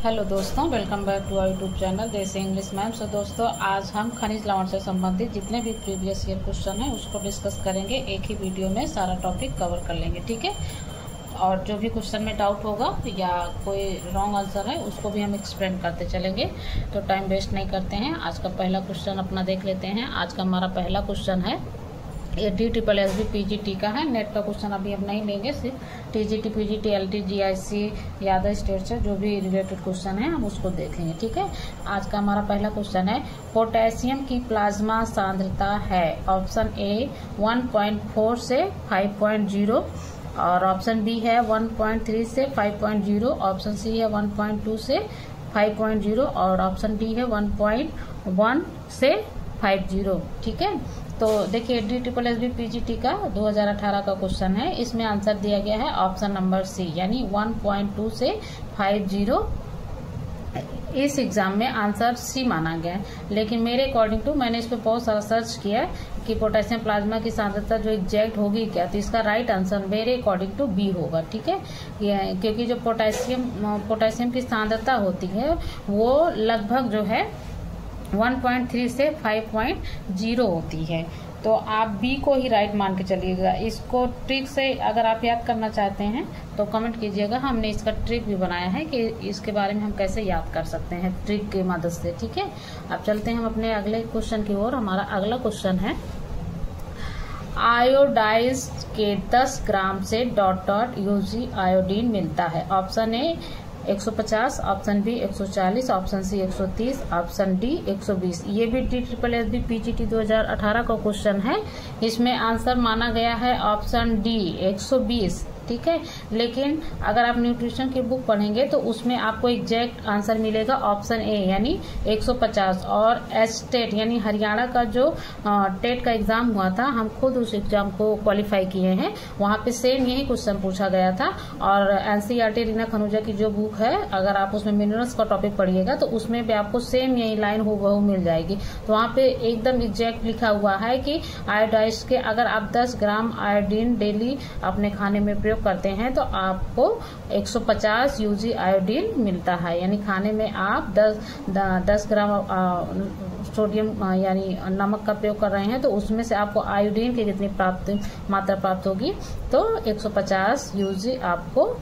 Hello दोस्तों, welcome back to our YouTube channel Desi English ma'am. सो दोस्तों, आज हम खनिज लवण से संबंधित जितने भी प्रीवियस ईयर क्वेश्चन हैं उसको डिस्कस करेंगे। एक ही वीडियो में सारा टॉपिक कवर कर लेंगे, ठीक है। और जो भी क्वेश्चन में डाउट होगा या कोई रॉन्ग आंसर है उसको भी हम एक्सप्लेन करते चलेंगे। तो टाइम वेस्ट नहीं करते हैं, आज का पहला क्वेश्चन अपना देख लेते हैं। आज का हमारा पहला क्वेश्चन है, ये DSSB PGT का है। नेट का क्वेश्चन अभी हम नहीं लेंगे, सिर्फ TGT PGT LT GIC या अदर स्टेट से जो भी रिलेटेड क्वेश्चन है हम उसको देखेंगे, ठीक है। आज का हमारा पहला क्वेश्चन है, पोटेशियम की प्लाज्मा सांद्रता है। ऑप्शन ए 1.4 से 5.0 और ऑप्शन बी है 1.3 से 5.0, ऑप्शन सी है 1.2 से 5.0 और ऑप्शन डी है 1.1 से 50, ठीक है। तो देखिए, DSSB PGT का 2018 का क्वेश्चन है। इसमें आंसर दिया गया है ऑप्शन नंबर सी, यानी 1.2 से 50। इस एग्जाम में आंसर सी माना गया है, लेकिन मेरे अकॉर्डिंग टू, मैंने इस पर बहुत सारा सर्च किया कि पोटेशियम प्लाज्मा की सांद्रता जो एग्जैक्ट होगी क्या, तो इसका राइट आंसर मेरे अकॉर्डिंग टू बी होगा, ठीक है। क्योंकि जो पोटेशियम की सांद्रता होती है वो लगभग जो है 1.3 से 5.0 होती है। तो आप बी को ही राइट मान के चलिएगा। इसको ट्रिक से अगर आप याद करना चाहते हैं तो कमेंट कीजिएगा, हमने इसका ट्रिक भी बनाया है कि इसके बारे में हम कैसे याद कर सकते हैं ट्रिक की मदद से, ठीक है। अब चलते हैं हम अपने अगले क्वेश्चन की ओर। हमारा अगला क्वेश्चन है, आयोडाइज के 10 ग्राम से ... यूजी आयोडीन मिलता है। Option A 150, option B 140, option C 130, option D 120। ये भी DSSB PGT 2018 का क्वेश्चन है। इसमें आंसर माना गया है ऑप्शन डी 120, ठीक है। लेकिन अगर आप न्यूट्रिशन की बुक पढ़ेंगे तो उसमें आपको एग्जैक्ट आंसर मिलेगा ऑप्शन ए, यानी 150। और टेट यानी हरियाणा का जो टेट का एग्जाम हुआ था, हम खुद उस एग्जाम को क्वालिफाई किए हैं, वहां पे सेम यही क्वेश्चन पूछा गया था। और NCERT रीना खनूजा की जो बुक है, अगर आप उसमें मिनरल्स का टॉपिक पढ़िएगा तो उसमें भी आपको सेम यही लाइन हूबहू मिल जाएगी। तो वहां पे एकदम एग्जैक्ट लिखा हुआ है कि आयोडाइज के अगर आप 10 ग्राम आयोडीन डेली अपने खाने में प्रयोग करते हैं तो आपको 150 यूजी आयोडीन मिलता है। यानी खाने में आप 10 ग्राम सोडियम यानी नमक का प्रयोग कर रहे हैं तो उसमें से आपको आयोडीन की कितनी मात्रा प्राप्त होगी, तो 150 यूजी आपको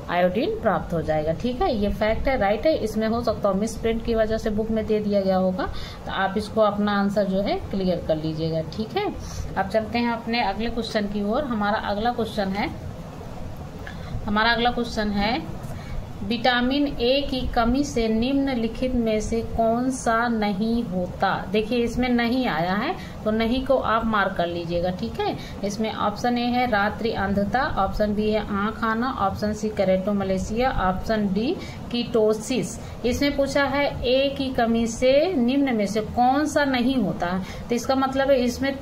आयोडीन प्राप्त हो जाएगा, ठीक है। ये फैक्ट है, राइट है। इसमें हो सकता है मिस प्रिंट की वजह से बुक में दे दिया गया होगा, तो आप इसको अपना आंसर जो है क्लियर कर लीजिएगा, ठीक है। अब चलते हैं अपने अगले क्वेश्चन की ओर। हमारा अगला क्वेश्चन है, विटामिन ए की कमी से निम्नलिखित में से कौन सा नहीं होता। देखिए, इसमें नहीं आया है तो नहीं को आप मार्क कर लीजिएगा, ठीक है। इसमें ऑप्शन ए है रात्रि अंधता, ऑप्शन बी है आंख आना, option c keratomalacia, option d ketosis. इसमें पूछा है ए की कमी से निम्न में से कौन सा नहीं होता है, तो इसका मतलब है इसमें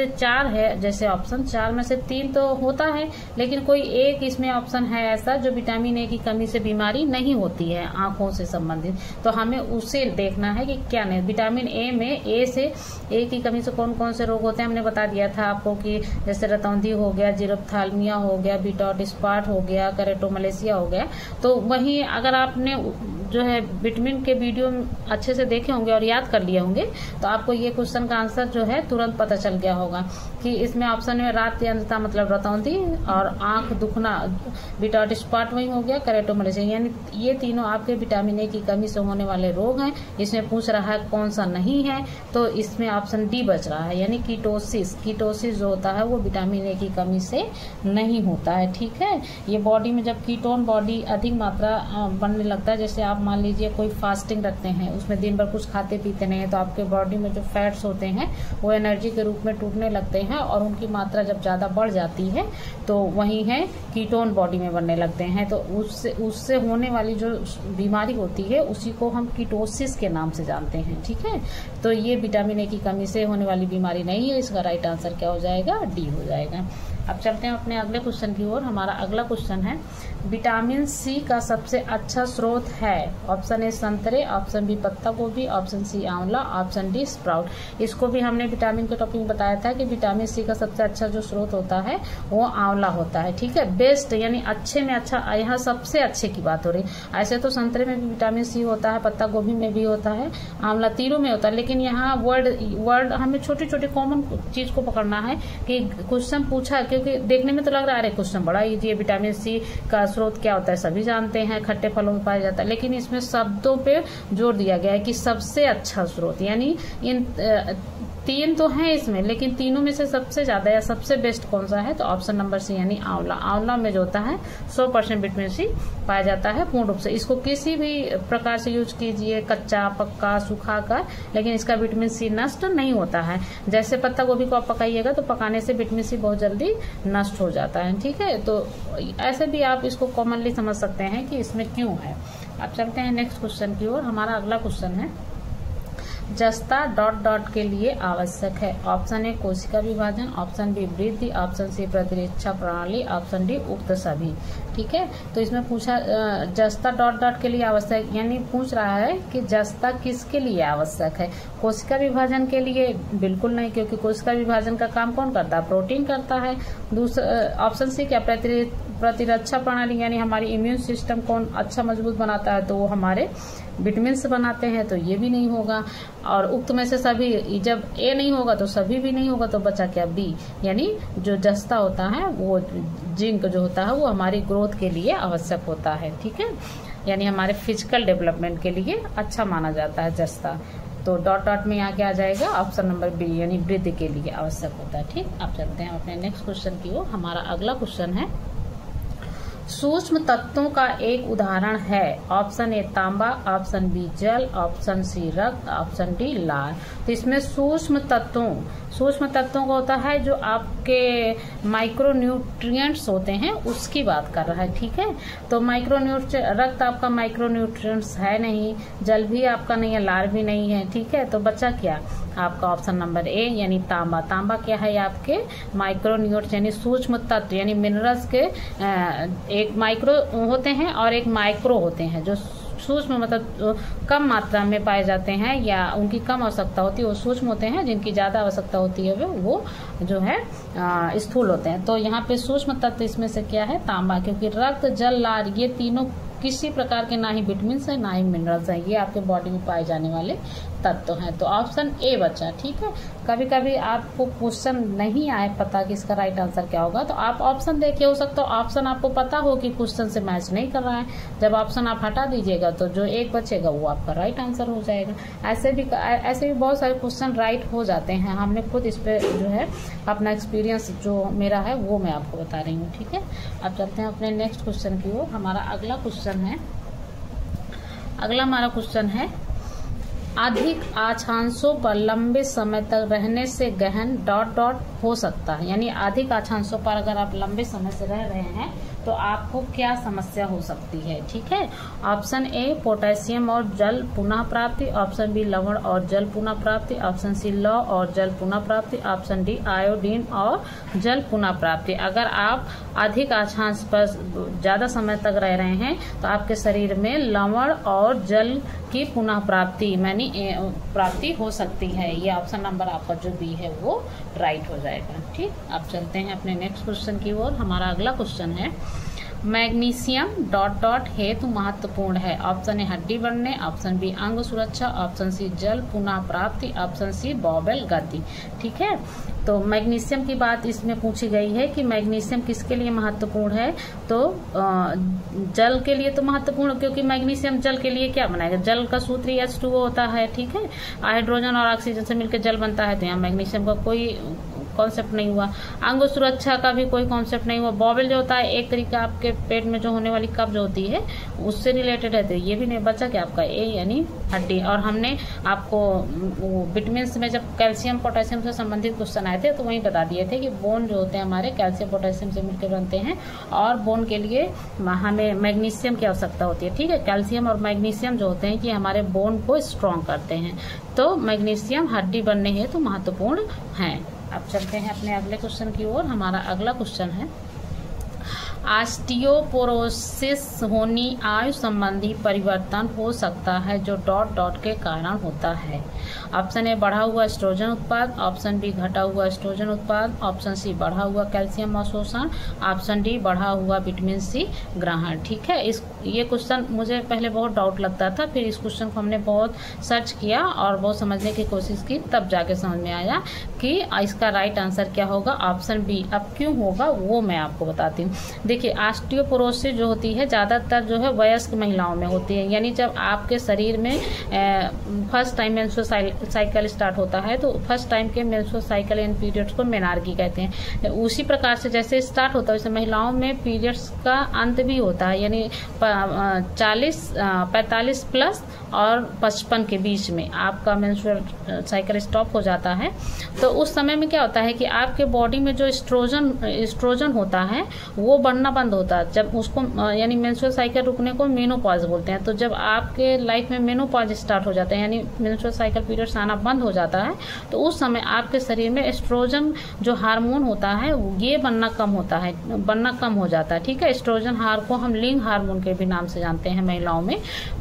4 है। जैसे ऑप्शन 4 में से 3 तो होता है, लेकिन कोई एक इसमें ऑप्शन है ऐसा जो विटामिन ए की कमी से बीमारी नहीं होती है आंखों से संबंधित, तो हमें उसे देखना है कि क्या नहीं। विटामिन ए में ए की कमी से कौन कौन से रोग होते हैं हमने बता दिया था आपको, कि जैसे रतौंधी हो गया, जीरोप्थाल्मिया हो गया, बीटॉट स्पॉट हो गया, कैरेटोमलेशिया हो गया। तो वहीं अगर आपने जो है विटामिन के वीडियो अच्छे से देखे होंगे और याद कर लिए होंगे तो आपको ये क्वेश्चन का आंसर जो है तुरंत पता चल गया होगा कि इसमें ऑप्शन में रात की अंधता मतलब रतौंधी और आंख दुखना बीटॉट स्पॉट वही हो गया, कैरेटोमलेशिया, यानी ये तीनों आपके विटामिन ए की कमी से होने वाले रोग हैं। इसमें पूछ रहा है कौन सा नहीं है, तो इसमें ऑप्शन डी बच रहा है, यानी कीटोसिस जो होता है वो विटामिन ए की कमी से नहीं होता है, ठीक है। ये बॉडी में जब कीटोन बॉडी अधिक मात्रा बनने लगता है, जैसे आप मान लीजिए कोई फास्टिंग रखते हैं, उसमें दिन भर कुछ खाते पीते नहीं है, तो आपके बॉडी में जो फैट्स होते हैं वो एनर्जी के रूप में टूटने लगते हैं और उनकी मात्रा जब ज्यादा बढ़ जाती है तो वही है कीटोन बॉडी में बनने लगते हैं। तो उससे होने वाली जो बीमारी होती है उसी को हम कीटोसिस के नाम से जानते हैं, ठीक है। तो ये विटामिन ए की कमी से होने वाली बीमारी नहीं है। इसका राइट आंसर क्या हो जाएगा, डी हो जाएगा। अब चलते हैं अपने अगले क्वेश्चन की ओर। हमारा अगला क्वेश्चन है, विटामिन सी का सबसे अच्छा स्रोत है? ऑप्शन ए संतरे, ऑप्शन बी पत्ता गोभी, ऑप्शन सी आंवला, ऑप्शन डी स्प्राउट। इसको भी हमने विटामिन के टॉपिक में बताया था कि विटामिन सी का सबसे अच्छा जो स्रोत होता है वो आंवला होता है। ठीक है, बेस्ट यानी अच्छे में अच्छा, यहाँ सबसे अच्छे की बात हो रही। ऐसे तो संतरे में भी विटामिन सी होता है, पत्ता गोभी में भी होता है, आंवला, तीनों में होता है, लेकिन यहाँ वर्ड हमें छोटे छोटे कॉमन चीज को पकड़ना है कि क्वेश्चन पूछा, क्योंकि देखने में तो लग रहा है अरे क्वेश्चन बड़ा इजी है, विटामिन सी का स्रोत क्या होता है सभी जानते हैं, खट्टे फलों में पाया जाता है, लेकिन इसमें शब्दों पे जोर दिया गया है कि सबसे अच्छा स्रोत, यानी इन तीन तो हैं इसमें, लेकिन तीनों में से सबसे ज्यादा या सबसे बेस्ट कौन सा है? तो ऑप्शन नंबर सी यानी आंवला। आंवला में जो होता है 100% विटामिन सी पाया जाता है पूर्ण रूप से। इसको किसी भी प्रकार से यूज कीजिए, कच्चा, पक्का, सूखा कर, लेकिन इसका विटामिन सी नष्ट नहीं होता है। जैसे पत्ता गोभी को आप पकाइएगा तो पकाने से विटामिन सी बहुत जल्दी नष्ट हो जाता है। ठीक है, तो ऐसे भी आप इसको कॉमनली समझ सकते हैं कि इसमें क्यों है। अब चलते हैं नेक्स्ट क्वेश्चन की ओर। हमारा अगला क्वेश्चन है, जस्ता डॉट डॉट के लिए आवश्यक है? ऑप्शन ए कोशिका विभाजन, ऑप्शन बी वृद्धि, ऑप्शन सी प्रतिरक्षा प्रणाली, ऑप्शन डी उक्त सभी। ठीक है, तो इसमें पूछा जस्ता डॉट डॉट के लिए आवश्यक, यानी पूछ रहा है कि जस्ता किसके लिए आवश्यक है? कोशिका विभाजन के लिए बिल्कुल नहीं, क्योंकि कोशिका विभाजन का काम कौन करता है? प्रोटीन करता है। दूसरा ऑप्शन सी क्या प्रतिरक्षा प्रणाली, यानी हमारी इम्यून सिस्टम कौन अच्छा मजबूत बनाता है? तो वो हमारे विटामिन से बनाते हैं, तो ये भी नहीं होगा। और उक्त में से सभी, जब ए नहीं होगा तो सभी भी नहीं होगा, तो बचा क्या? बी, यानी जो जस्ता होता है वो जिंक जो होता है वो हमारी ग्रोथ के लिए आवश्यक होता है। ठीक है, यानी हमारे फिजिकल डेवलपमेंट के लिए अच्छा माना जाता है जस्ता। तो डॉट डॉट में यहाँ क्या आ जाएगा? ऑप्शन नंबर बी यानी वृद्धि के लिए आवश्यक होता है। ठीक, अब चलते हैं अपने नेक्स्ट क्वेश्चन की ओर। हमारा अगला क्वेश्चन है, सूक्ष्म तत्वों का एक उदाहरण है? ऑप्शन ए तांबा, ऑप्शन बी जल, ऑप्शन सी रक्त, ऑप्शन डी लाल। तो इसमें सूक्ष्म तत्वों का होता है जो आपके माइक्रो न्यूट्रिएंट्स होते हैं, उसकी बात कर रहा है। ठीक है, तो रक्त आपका माइक्रो न्यूट्रिएंट्स है नहीं, जल भी आपका नहीं है, लाल भी नहीं है। ठीक है, तो बचा क्या आपका? ऑप्शन नंबर ए यानी तांबा। तांबा क्या है? आपके माइक्रो न्यूट्रिएंट्स यानी सूक्ष्म तत्व, यानी मिनरल्स के एक माइक्रो होते हैं और एक माइक्रो होते हैं, जो सूक्ष्म मतलब कम मात्रा में पाए जाते हैं या उनकी कम आवश्यकता होती है, वो सूक्ष्म होते हैं। जिनकी ज्यादा आवश्यकता होती है वो जो है स्थूल होते हैं। तो यहाँ पे सूक्ष्म तत्व इसमें से क्या है? तांबा, क्योंकि रक्त, जल, लाल ये तीनों किसी प्रकार के ना ही विटामिन है ना ही मिनरल्स है, ये आपके बॉडी में पाए जाने वाले तत्व हैं। तो ऑप्शन ए बचा। ठीक है, कभी कभी आपको क्वेश्चन नहीं आए पता कि इसका राइट आंसर क्या होगा, तो आप ऑप्शन देखिए, हो सकता है ऑप्शन आपको पता हो कि क्वेश्चन से मैच नहीं कर रहा है। जब ऑप्शन आप हटा दीजिएगा तो जो एक बचेगा वो आपका राइट आंसर हो जाएगा। ऐसे भी बहुत सारे क्वेश्चन राइट हो जाते हैं। हमने खुद इस पे जो है अपना एक्सपीरियंस जो मेरा है वो मैं आपको बता रही हूँ। ठीक है, अब चलते हैं अपने नेक्स्ट क्वेश्चन की ओर। हमारा अगला हमारा क्वेश्चन है, अधिक अक्षांशों पर लंबे समय तक रहने से गहन डॉट डॉट हो सकता है? यानी अधिक अक्षांशों पर अगर आप लंबे समय से रह रहे हैं तो आपको क्या समस्या हो सकती है? ठीक है, ऑप्शन ए पोटेशियम और जल पुनः प्राप्ति, ऑप्शन बी लवण और जल पुनः प्राप्ति, ऑप्शन सी लौह और जल पुनः प्राप्ति, ऑप्शन डी आयोडीन और जल पुनः प्राप्ति। अगर आप अधिक अक्षांश पर ज्यादा समय तक रह रहे हैं तो आपके शरीर में लवण और जल की पुनः प्राप्ति हो सकती है। ये ऑप्शन नंबर आपका जो बी है वो राइट हो जाएगा। ठीक, अब चलते हैं अपने नेक्स्ट क्वेश्चन की ओर। हमारा अगला क्वेश्चन है, मैग्नीशियम डॉट डॉट हेतु महत्वपूर्ण है? ऑप्शन ए हड्डी बढ़ने, ऑप्शन बी अंग सुरक्षा, ऑप्शन सी जल पुनः प्राप्ति, ऑप्शन सी बॉबल गति। ठीक है, तो मैग्नीशियम की बात इसमें पूछी गई है कि मैग्नीशियम किसके लिए महत्वपूर्ण है? तो जल के लिए तो महत्वपूर्ण, क्योंकि मैग्नीशियम जल के लिए क्या बनाएगा? जल का सूत्र H2O होता है। ठीक है, हाइड्रोजन और ऑक्सीजन से मिलकर जल बनता है, तो यहाँ मैग्नीशियम का कोई कॉन्सेप्ट नहीं हुआ। अंग सुरक्षा का भी कोई कॉन्सेप्ट नहीं हुआ। बॉबल जो होता है एक तरीका आपके पेट में जो होने वाली कब्ज होती है उससे रिलेटेड है, तो ये भी नहीं बचा क्या आपका ए यानी हड्डी। और हमने आपको विटामिन में जब कैल्शियम पोटेशियम से संबंधित क्वेश्चन आए थे तो वही बता दिए थे कि बोन जो होते हैं हमारे कैल्शियम पोटेशियम से मिलकर बनते हैं और बोन के लिए हमें मैग्नीशियम की आवश्यकता होती है। ठीक है, कैल्शियम और मैग्नीशियम जो होते हैं कि हमारे बोन को स्ट्रॉन्ग करते हैं, तो मैग्नीशियम हड्डी बनने हेतु महत्वपूर्ण है। अब चलते हैं अपने अगले क्वेश्चन की ओर। हमारा अगला क्वेश्चन है, ऑस्टियोपोरोसिस होनी आयु संबंधी परिवर्तन हो सकता है जो डॉट डॉट के कारण होता है। ऑप्शन ए बढ़ा हुआ एस्ट्रोजन उत्पाद, ऑप्शन बी घटा हुआ एस्ट्रोजन उत्पाद, ऑप्शन सी बढ़ा हुआ कैल्शियम अवशोषण, ऑप्शन डी बढ़ा हुआ विटामिन सी ग्रहण। ठीक है, ये क्वेश्चन मुझे पहले बहुत डाउट लगता था, फिर इस क्वेश्चन को हमने बहुत सर्च किया और बहुत समझने की कोशिश की, तब जाके समझ में आया कि इसका राइट आंसर क्या होगा, ऑप्शन बी। अब क्यों होगा वो मैं आपको बताती हूँ। देखिए, ऑस्टियोपोरोसिस जो होती है ज़्यादातर जो है वयस्क महिलाओं में होती है, यानी जब आपके शरीर में first time menstrual cycle start होता है तो फर्स्ट टाइम के मेंस्ट्रुअल साइकिल एंड पीरियड्स को मेनार्की कहते हैं। उसी प्रकार से जैसे स्टार्ट होता है वैसे महिलाओं में पीरियड्स का अंत भी होता है, यानी 45 प्लस और 55 के बीच में आपका मेंस्ट्रुअल साइकिल स्टॉप हो जाता है। तो उस समय में क्या होता है कि आपके बॉडी में जो एस्ट्रोजन होता है वो बढ़ना बंद होता है। जब उसको यानी मेंस्ट्रुअल साइकिल रुकने को मेनोपॉज बोलते हैं। तो जब आपके लाइफ में मेनोपॉज स्टार्ट हो जाता है, यानी मेंस्ट्रुअल साइकिल पीरियड्स आना बंद हो जाता है, तो उस समय आपके शरीर में एस्ट्रोजन जो हार्मोन होता है ये बनना कम हो जाता है। ठीक है, एस्ट्रोजन हार को हम लिंग हार्मोन के भी नाम से जानते हैं महिलाओं में।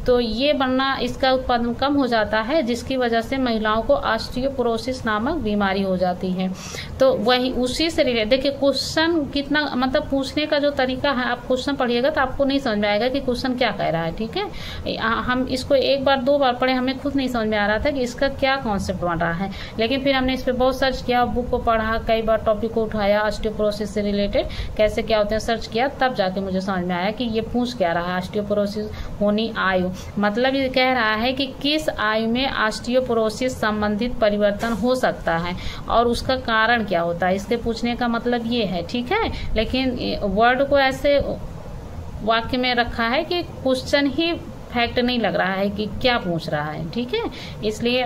तो ये बनना, इसका उत्पादन कम हो जाता है, जिसकी वजह से महिलाओं को ऑस्टियोपोरोसिस नामक बीमारी हो जाती है। तो वही उसी से रिलेटेड देखिए, क्वेश्चन कितना मतलब पूछने का जो तरीका है, आप क्वेश्चन पढ़िएगा तो आपको नहीं समझ में आएगा कि क्वेश्चन क्या कह रहा है। ठीक है, हम इसको एक बार दो बार पढ़े, हमें खुद नहीं समझ में आ रहा था कि इसका क्या कॉन्सेप्ट बन रहा है, लेकिन फिर हमने इस पर बहुत सर्च किया, बुक को पढ़ा, कई बार टॉपिक को उठाया, ऑस्टियोपोरोसिस से रिलेटेड कैसे क्या होते हैं सर्च किया, तब जाके मुझे समझ में आया कि ये पूछ क्या रहा है। ऑस्टियोपोरोसिस होनी आयु, मतलब ये कह रहा है कि किस आयु में ऑस्टियोपोरोसिस संबंधित परिवर्तन हो सकता है और उसका कारण क्या होता है, इसके पूछने का मतलब ये है। ठीक है, लेकिन वर्ड को ऐसे वाक्य में रखा है कि क्वेश्चन ही फैक्ट नहीं लग रहा है कि क्या पूछ रहा है। ठीक है, इसलिए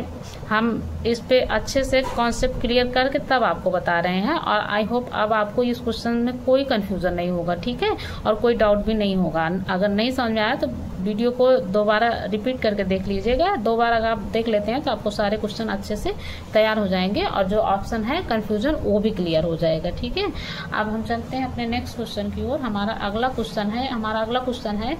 हम इस पे अच्छे से कॉन्सेप्ट क्लियर करके तब आपको बता रहे हैं और आई होप अब आपको इस क्वेश्चन में कोई कंफ्यूजन नहीं होगा। ठीक है, और कोई डाउट भी नहीं होगा। अगर नहीं समझ में आया तो वीडियो को दोबारा रिपीट करके देख लीजिएगा। दो बार अगर आप देख लेते हैं तो आपको सारे क्वेश्चन अच्छे से तैयार हो जाएंगे और जो ऑप्शन है कंफ्यूजन वो भी क्लियर हो जाएगा। ठीक है, अब हम चलते हैं अपने नेक्स्ट क्वेश्चन की ओर। हमारा अगला क्वेश्चन है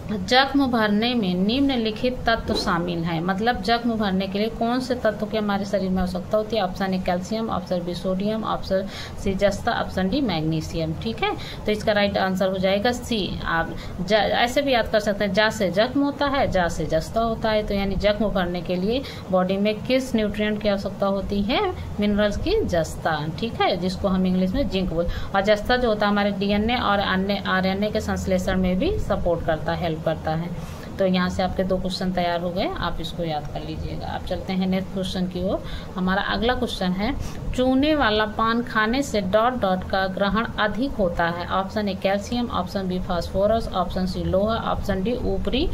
जख्म भरने में निम्नलिखित तत्व शामिल हैं। मतलब जख्म भरने के लिए कौन से तत्व की हमारे शरीर में आवश्यकता होती है। Option A calcium, option B sodium, option C जस्ता, ऑप्शन डी मैग्नीशियम। ठीक है, तो इसका राइट आंसर हो जाएगा सी। आप ऐसे भी याद कर सकते हैं, जा से जख्म होता है, जा से जस्ता होता है। तो यानी जख्म भरने के लिए बॉडी में किस न्यूट्रिएंट की आवश्यकता होती है, मिनरल्स की जस्ता। ठीक है, जिसको हम इंग्लिश में जिंक बोलते हैं। और जस्ता जो होता है हमारे डीएनए और अन्य आरएनए के संश्लेषण में भी सपोर्ट करता है, करता है। तो यहाँ से आपके दो क्वेश्चन तैयार हो गए, आप इसको याद कर लीजिएगा। आप चलते हैं नेक्स्ट क्वेश्चन की ओर। हमारा अगला क्वेश्चन है चूने वाला पान खाने से डॉट डॉट का ग्रहण अधिक होता है। Option A calcium, option B phosphorus, option C लोहा, ऑप्शन डी ऊपरी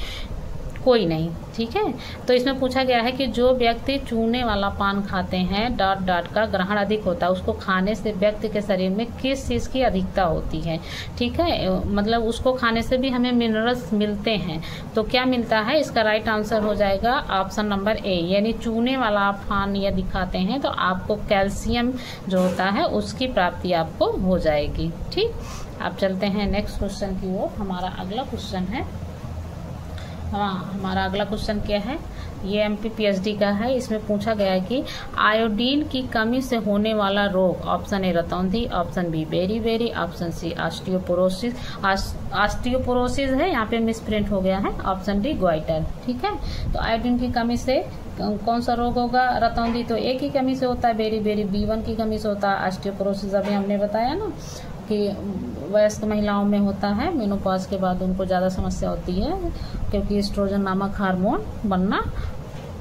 कोई नहीं। ठीक है, तो इसमें पूछा गया है कि जो व्यक्ति चूने वाला पान खाते हैं डॉट डॉट का ग्रहण अधिक होता है, उसको खाने से व्यक्ति के शरीर में किस चीज़ की अधिकता होती है। ठीक है, मतलब उसको खाने से भी हमें मिनरल्स मिलते हैं। तो क्या मिलता है, इसका राइट आंसर हो जाएगा ऑप्शन नंबर ए, यानी चूने वाला पान यदि खाते हैं तो आपको कैल्शियम जो होता है उसकी प्राप्ति आपको हो जाएगी। ठीक, आप चलते हैं नेक्स्ट क्वेश्चन की ओर। हमारा अगला क्वेश्चन क्या है, ये एमपी पीएचडी का है। इसमें पूछा गया है कि आयोडीन की कमी से होने वाला रोग। ऑप्शन ए रतौंधी, option B beri, option c osteoporosis है, यहाँ पे मिसप्रिंट हो गया है, ऑप्शन डी ग्वाइटर। ठीक है, तो आयोडीन की कमी से कौन सा रोग होगा, रतौंधी तो ए की कमी से होता है, बेरी B1 की कमी से होता है, ऑस्टियोपोरोसिस अभी हमने बताया ना कि वयस्क महिलाओं में होता है, मेनोपॉज के बाद उनको ज़्यादा समस्या होती है क्योंकि एस्ट्रोजन नामक हार्मोन बनना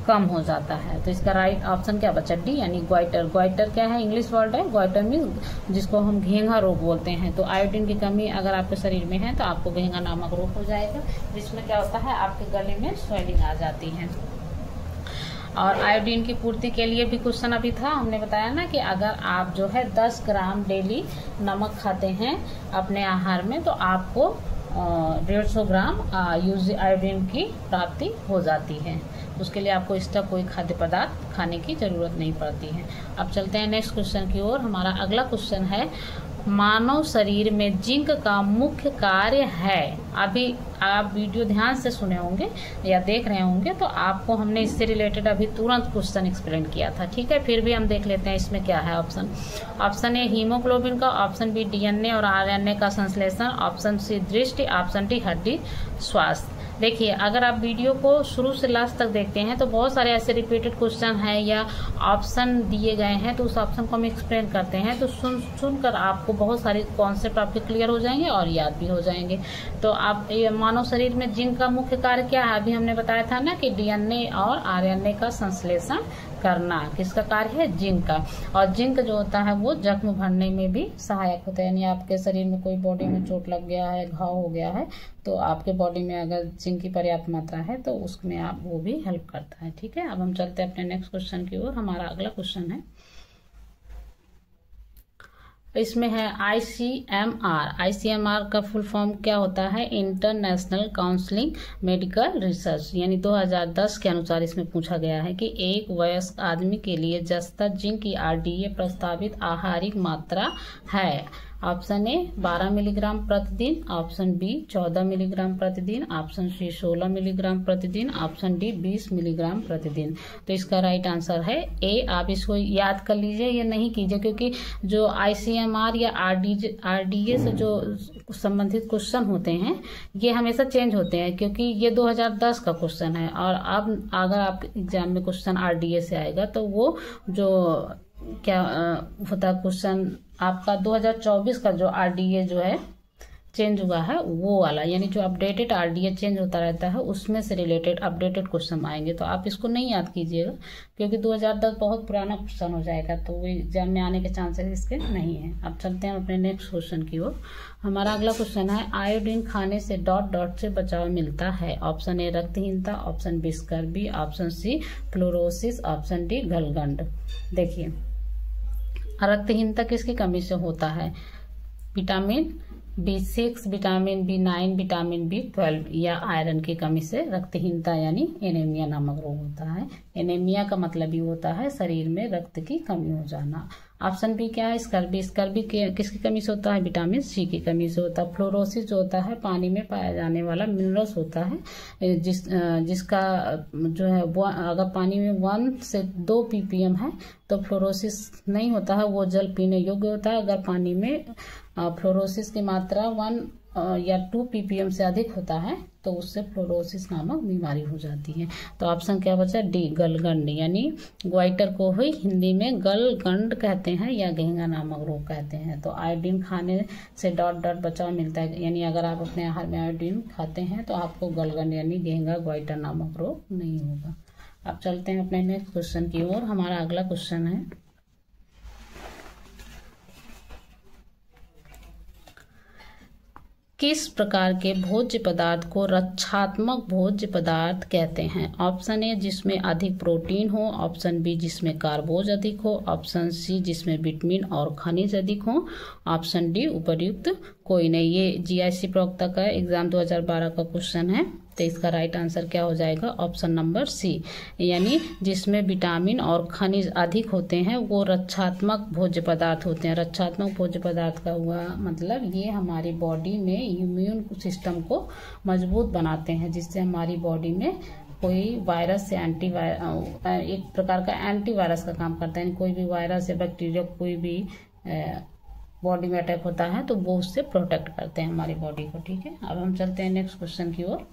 कम हो जाता है। तो इसका राइट ऑप्शन क्या बचा, डी, यानी ग्वाइटर। ग्वाइटर क्या है, इंग्लिश वर्ड है। ग्वाइटर मीन्स जिसको हम घेंघा रोग बोलते हैं। तो आयोडीन की कमी अगर आपके शरीर में है तो आपको घेंघा नामक रोग हो जाएगा, जिसमें क्या होता है आपके गले में स्वेलिंग आ जाती है। और आयोडीन की पूर्ति के लिए भी क्वेश्चन अभी था, हमने बताया ना कि अगर आप जो है 10 ग्राम डेली नमक खाते हैं अपने आहार में तो आपको 150 ग्राम आयोडीन की प्राप्ति हो जाती है। उसके लिए आपको एक्स्ट्रा कोई खाद्य पदार्थ खाने की जरूरत नहीं पड़ती है। अब चलते हैं नेक्स्ट क्वेश्चन की ओर। हमारा अगला क्वेश्चन है मानव शरीर में जिंक का मुख्य कार्य है। अभी आप वीडियो ध्यान से सुने होंगे या देख रहे होंगे तो आपको हमने इससे रिलेटेड अभी तुरंत क्वेश्चन एक्सप्लेन किया था, ठीक है। फिर भी हम देख लेते हैं इसमें क्या है ऑप्शन ए हीमोग्लोबिन का, ऑप्शन बी डीएनए और आरएनए का संश्लेषण, ऑप्शन सी दृष्टि, ऑप्शन डी हड्डी स्वास्थ्य। देखिए, अगर आप वीडियो को शुरू से लास्ट तक देखते हैं तो बहुत सारे ऐसे रिपीटेड क्वेश्चन हैं या ऑप्शन दिए गए हैं, तो उस ऑप्शन को हम एक्सप्लेन करते हैं, तो सुनकर आपको बहुत सारे कॉन्सेप्ट आपके क्लियर हो जाएंगे और याद भी हो जाएंगे। तो आप मानव शरीर में जिंक का मुख्य कार्य क्या है, अभी हमने बताया था ना कि डीएनए और आरएनए का संश्लेषण करना किसका कार्य है, जिंक का। और जिंक जो होता है वो जख्म भरने में भी सहायक होता है, यानी आपके शरीर में कोई बॉडी में चोट लग गया है, घाव हो गया है, तो आपके बॉडी में अगर जिंक की पर्याप्त मात्रा है तो उसमें आप वो भी हेल्प करता है, ठीक है। अब हम चलते हैं अपने नेक्स्ट क्वेश्चन की ओर। हमारा अगला क्वेश्चन है, इसमें है ICMR। ICMR का फुल फॉर्म क्या होता है, इंटरनेशनल काउंसिलिंग मेडिकल रिसर्च, यानी 2010 के अनुसार इसमें पूछा गया है कि एक वयस्क आदमी के लिए जस्ता जिंक की RDA प्रस्तावित आहारिक मात्रा है। ऑप्शन ए 12 मिलीग्राम प्रतिदिन, ऑप्शन बी 14 मिलीग्राम प्रतिदिन, ऑप्शन सी 16 मिलीग्राम प्रतिदिन, ऑप्शन डी 20 मिलीग्राम प्रतिदिन। तो इसका राइट आंसर है ए। आप इसको याद कर लीजिए, ये नहीं कीजिए, क्योंकि जो ICMR या RDA से जो संबंधित क्वेश्चन होते हैं ये हमेशा चेंज होते हैं, क्योंकि ये 2010 का क्वेश्चन है। और अब अगर आप एग्जाम में क्वेश्चन RDA से आएगा तो वो जो क्या होता है क्वेश्चन आपका 2024 का जो RDA जो है चेंज हुआ है वो वाला, यानी जो अपडेटेड RDA चेंज होता रहता है उसमें से रिलेटेड अपडेटेड क्वेश्चन आएंगे। तो आप इसको नहीं याद कीजिएगा, क्योंकि 2010 बहुत पुराना क्वेश्चन हो जाएगा, तो वो एग्जाम में आने के चांसेस इसके नहीं है। अब चलते हैं अपने नेक्स्ट क्वेश्चन की ओर। हमारा अगला क्वेश्चन है, आयोडीन खाने से ... से बचाव मिलता है। ऑप्शन ए रक्तहीनता, option b scurvy, option c fluorosis, option d गलगंड। देखिए, रक्तहीनता किसकी कमी से होता है, vitamin B6, vitamin B9, vitamin B12 या आयरन की कमी से रक्तहीनता यानी एनीमिया नामक रोग होता है। एनीमिया का मतलब ही होता है शरीर में रक्त की कमी हो जाना। ऑप्शन बी क्या है, स्कर्वी। स्कर्वी किसकी कमी से होता है, विटामिन सी की कमी से होता है। फ्लोरोसिस जो होता है पानी में पाया जाने वाला मिनरल्स होता है, जिसका जो है अगर पानी में 1 से 2 ppm है तो फ्लोरोसिस नहीं होता है, वो जल पीने योग्य होता है। अगर पानी में फ्लोरोसिस की मात्रा 1 या 2 ppm से अधिक होता है तो उससे फ्लोरोसिस नामक बीमारी हो जाती है। तो ऑप्शन क्या बचा, डी गलगंड, यानी ग्वाइटर को ही हिंदी में गलगंड कहते हैं या घेंगा नामक रोग कहते हैं। तो आयोडीन खाने से ... बचाव मिलता है, यानी अगर आप अपने आहार में आयोडीन खाते हैं तो आपको गलगंड यानी घेंगा ग्वाइटर नामक रोग नहीं होगा। अब चलते हैं अपने नेक्स्ट क्वेश्चन की ओर। हमारा अगला क्वेश्चन है, किस प्रकार के भोज्य पदार्थ को रक्षात्मक भोज्य पदार्थ कहते हैं। ऑप्शन ए जिसमें अधिक प्रोटीन हो, ऑप्शन बी जिसमें कार्बोज अधिक हो, ऑप्शन सी जिसमें विटामिन और खनिज अधिक हो, ऑप्शन डी उपर्युक्त कोई नहीं। ये GIC प्रवक्ता का एग्जाम 2012 का क्वेश्चन है, तो इसका राइट आंसर क्या हो जाएगा, ऑप्शन नंबर सी, यानी जिसमें विटामिन और खनिज अधिक होते हैं वो रक्षात्मक भोज्य पदार्थ होते हैं। रक्षात्मक भोज्य पदार्थ का हुआ मतलब ये हमारी बॉडी में इम्यून सिस्टम को मजबूत बनाते हैं, जिससे हमारी बॉडी में कोई वायरस से एक प्रकार का एंटीवायरस का काम करता है। कोई भी वायरस या बैक्टीरिया कोई भी बॉडी में अटैक होता है तो वो उससे प्रोटेक्ट करते हैं हमारी बॉडी को, ठीक है। अब हम चलते हैं नेक्स्ट क्वेश्चन की ओर।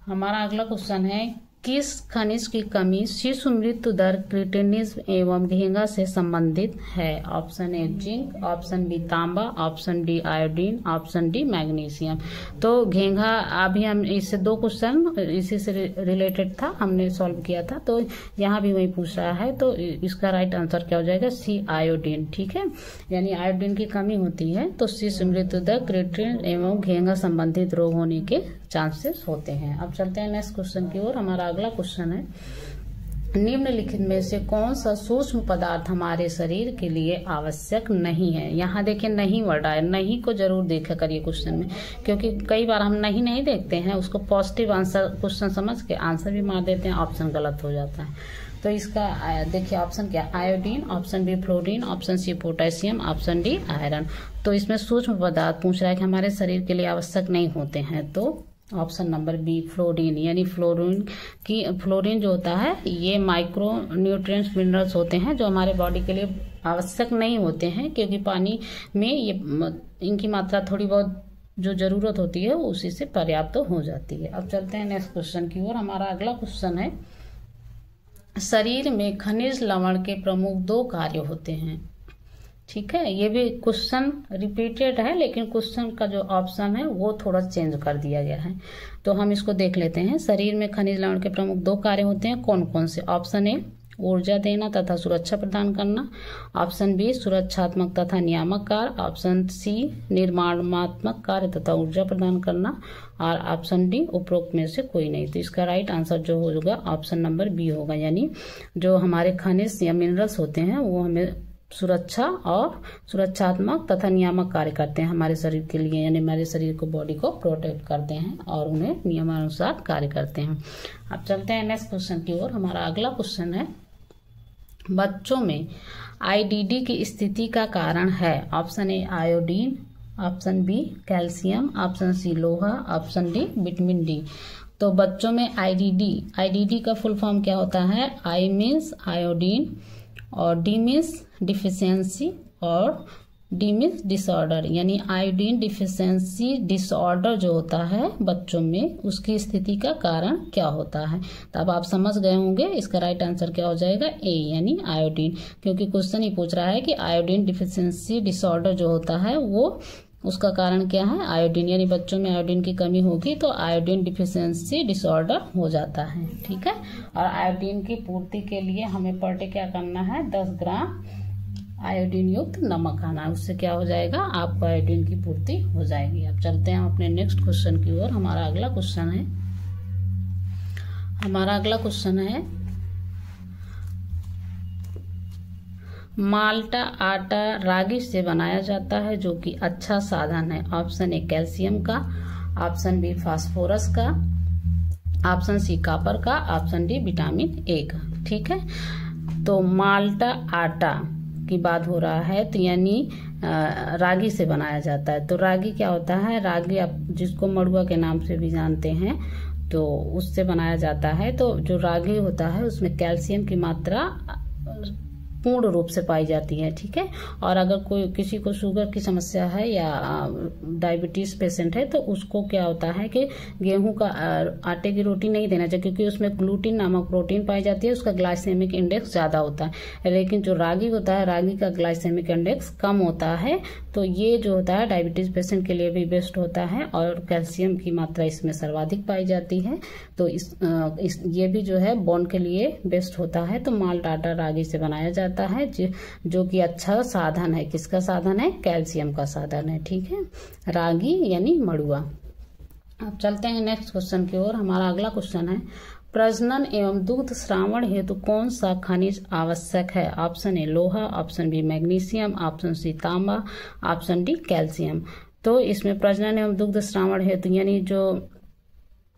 हमारा अगला क्वेश्चन है, किस खनिज की कमी शिशु मृत्यु दर, क्रिटिनिज्म एवं घेंगा से संबंधित है। Option a zinc, option b तांबा, option D iodine, option d magnesium. तो घेंगा अभी हम इससे 2 क्वेश्चन इसी से रिलेटेड था, हमने सॉल्व किया था, तो यहाँ भी वही पूछ रहा है, तो इसका राइट आंसर क्या हो जाएगा, सी आयोडीन, ठीक है। यानी आयोडीन की कमी होती है तो शिशु मृत्यु दर, क्रिटिनिज्म एवं घेंगा संबंधित रोग होने के चांसेस होते हैं। अब चलते हैं नेक्स्ट क्वेश्चन की ओर। हमारा अगला क्वेश्चन है, निम्नलिखित में से कौन सा सूक्ष्म पदार्थ हमारे शरीर के लिए आवश्यक नहीं है। यहाँ देखिए नहीं वर्ड आया, नहीं को जरूर देखा करिए क्वेश्चन में, क्योंकि कई बार हम नहीं देखते हैं, उसको पॉजिटिव आंसर क्वेश्चन समझ के आंसर भी मार देते हैं, ऑप्शन गलत हो जाता है। तो इसका देखिए ऑप्शन क्या, iodine, option B fluorine, option सी पोटेशियम, ऑप्शन डी आयरन। तो इसमें सूक्ष्म पदार्थ पूछ रहा है कि हमारे शरीर के लिए आवश्यक नहीं होते हैं, तो ऑप्शन नंबर बी फ्लोरीन, यानी फ्लोरीन जो होता है ये माइक्रो न्यूट्रिएंट्स मिनरल्स होते हैं जो हमारे बॉडी के लिए आवश्यक नहीं होते हैं, क्योंकि पानी में ये इनकी मात्रा थोड़ी बहुत जो जरूरत होती है उसी से पर्याप्त हो जाती है। अब चलते हैं नेक्स्ट क्वेश्चन की ओर। हमारा अगला क्वेश्चन है, शरीर में खनिज लवण के प्रमुख 2 कार्य होते हैं। ठीक है, ये भी क्वेश्चन रिपीटेड है, लेकिन क्वेश्चन का जो ऑप्शन है वो थोड़ा चेंज कर दिया गया है, तो हम इसको देख लेते हैं। शरीर में खनिज लवण के प्रमुख 2 कार्य होते हैं, कौन कौन से? ऑप्शन ए ऊर्जा देना तथा सुरक्षा प्रदान करना, ऑप्शन बी सुरक्षात्मक तथा नियामक कार्य, ऑप्शन सी निर्माणात्मक कार्य तथा ऊर्जा प्रदान करना, और ऑप्शन डी उपरोक्त में से कोई नहीं। तो इसका राइट आंसर जो होगा ऑप्शन नंबर बी होगा, यानी जो हमारे खनिज या मिनरल्स होते हैं वो हमें सुरक्षा और सुरक्षात्मक तथा नियामक कार्य करते हैं हमारे शरीर के लिए, यानी हमारे शरीर को, बॉडी को प्रोटेक्ट करते हैं और उन्हें नियमानुसार कार्य करते हैं। अब चलते हैं नेक्स्ट क्वेश्चन की ओर। हमारा अगला क्वेश्चन है, बच्चों में आईडीडी की स्थिति का कारण है। Option A iodine, option B calcium, option C लोहा, ऑप्शन डी विटामिन डी। तो बच्चों में आईडीडी का फुल फॉर्म क्या होता है? आई मीन्स आयोडीन, और डी मीन्स डिफिशियंसी, और डी मीन्स डिसऑर्डर, यानी आयोडीन डिफिशियंसी डिसऑर्डर जो होता है बच्चों में, उसकी स्थिति का कारण क्या होता है। तो अब आप समझ गए होंगे इसका राइट आंसर क्या हो जाएगा, ए यानी आयोडीन, क्योंकि क्वेश्चन ही पूछ रहा है कि आयोडीन डिफिशियंसी डिसऑर्डर जो होता है वो उसका कारण क्या है, आयोडीन, यानी बच्चों में आयोडीन की कमी होगी तो आयोडीन डिफिशियंसी डिसऑर्डर हो जाता है। ठीक है, और आयोडीन की पूर्ति के लिए हमें पर डे क्या करना है, 10 ग्राम आयोडीन युक्त नमक खाना है, उससे क्या हो जाएगा, आपको आयोडीन की पूर्ति हो जाएगी। अब चलते हैं अपने नेक्स्ट क्वेश्चन की ओर। हमारा अगला क्वेश्चन है माल्टा आटा रागी से बनाया जाता है जो कि अच्छा साधन है। ऑप्शन ए कैल्शियम का, ऑप्शन बी फास्फोरस का, ऑप्शन सी कॉपर का, ऑप्शन डी विटामिन ए का। ठीक है, तो माल्टा आटा की बात हो रहा है, तो यानी रागी से बनाया जाता है। तो रागी क्या होता है, रागी आप जिसको मड़ुआ के नाम से भी जानते हैं, तो उससे बनाया जाता है। तो जो रागी होता है उसमें कैल्शियम की मात्रा पूर्ण रूप से पाई जाती है। ठीक है, और अगर कोई किसी को शुगर की समस्या है या डायबिटीज पेशेंट है तो उसको क्या होता है कि गेहूं का आटे की रोटी नहीं देना चाहिए, क्योंकि उसमें ग्लूटीन नामक प्रोटीन पाई जाती है, उसका ग्लाइसेमिक इंडेक्स ज्यादा होता है। लेकिन जो रागी होता है, रागी का ग्लाइसेमिक इंडेक्स कम होता है, तो ये जो होता है डायबिटीज पेशेंट के लिए भी बेस्ट होता है, और कैल्शियम की मात्रा इसमें सर्वाधिक पाई जाती है, तो ये भी जो है बोन के लिए बेस्ट होता है। तो माल्टा आटा रागी से बनाया जाता है, जो कि अच्छा साधन है। किसका साधन है, कैल्शियम का साधन है। ठीक है, रागी यानी मड़ुआ। अब चलते हैं नेक्स्ट क्वेश्चन की ओर। हमारा अगला क्वेश्चन है, प्रजनन एवं दुग्ध श्रावण हेतु कौन सा खनिज आवश्यक है। ऑप्शन ए लोहा, option B magnesium, option C तांबा, ऑप्शन डी कैल्शियम। तो इसमें प्रजनन एवं दुग्ध श्रावण हेतु यानी जो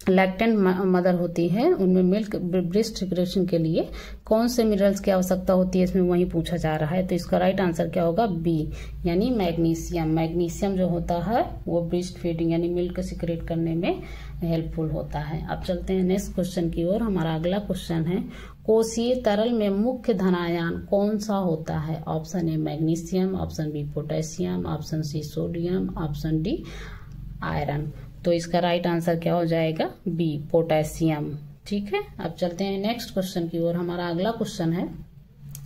लैक्टेंट मदर होती है उनमें मिल्क ब्रेस्ट रिग्रेशन के लिए कौन से मिनरल्स की आवश्यकता होती है, इसमें वही पूछा जा रहा है। तो इसका राइट आंसर क्या होगा, बी यानी मैग्नीशियम। मैग्नीशियम जो होता है वो ब्रेस्ट फीडिंग यानी मिल्क सिक्रेट करने में हेल्पफुल होता है। अब चलते हैं नेक्स्ट क्वेश्चन की ओर। हमारा अगला क्वेश्चन है, कोशीय तरल में मुख्य धनायन कौन सा होता है। Option A magnesium, option B potassium, option C sodium, option D iron. तो इसका राइट आंसर क्या हो जाएगा, बी पोटेशियम। ठीक है, अब चलते हैं नेक्स्ट क्वेश्चन की ओर। हमारा अगला क्वेश्चन है,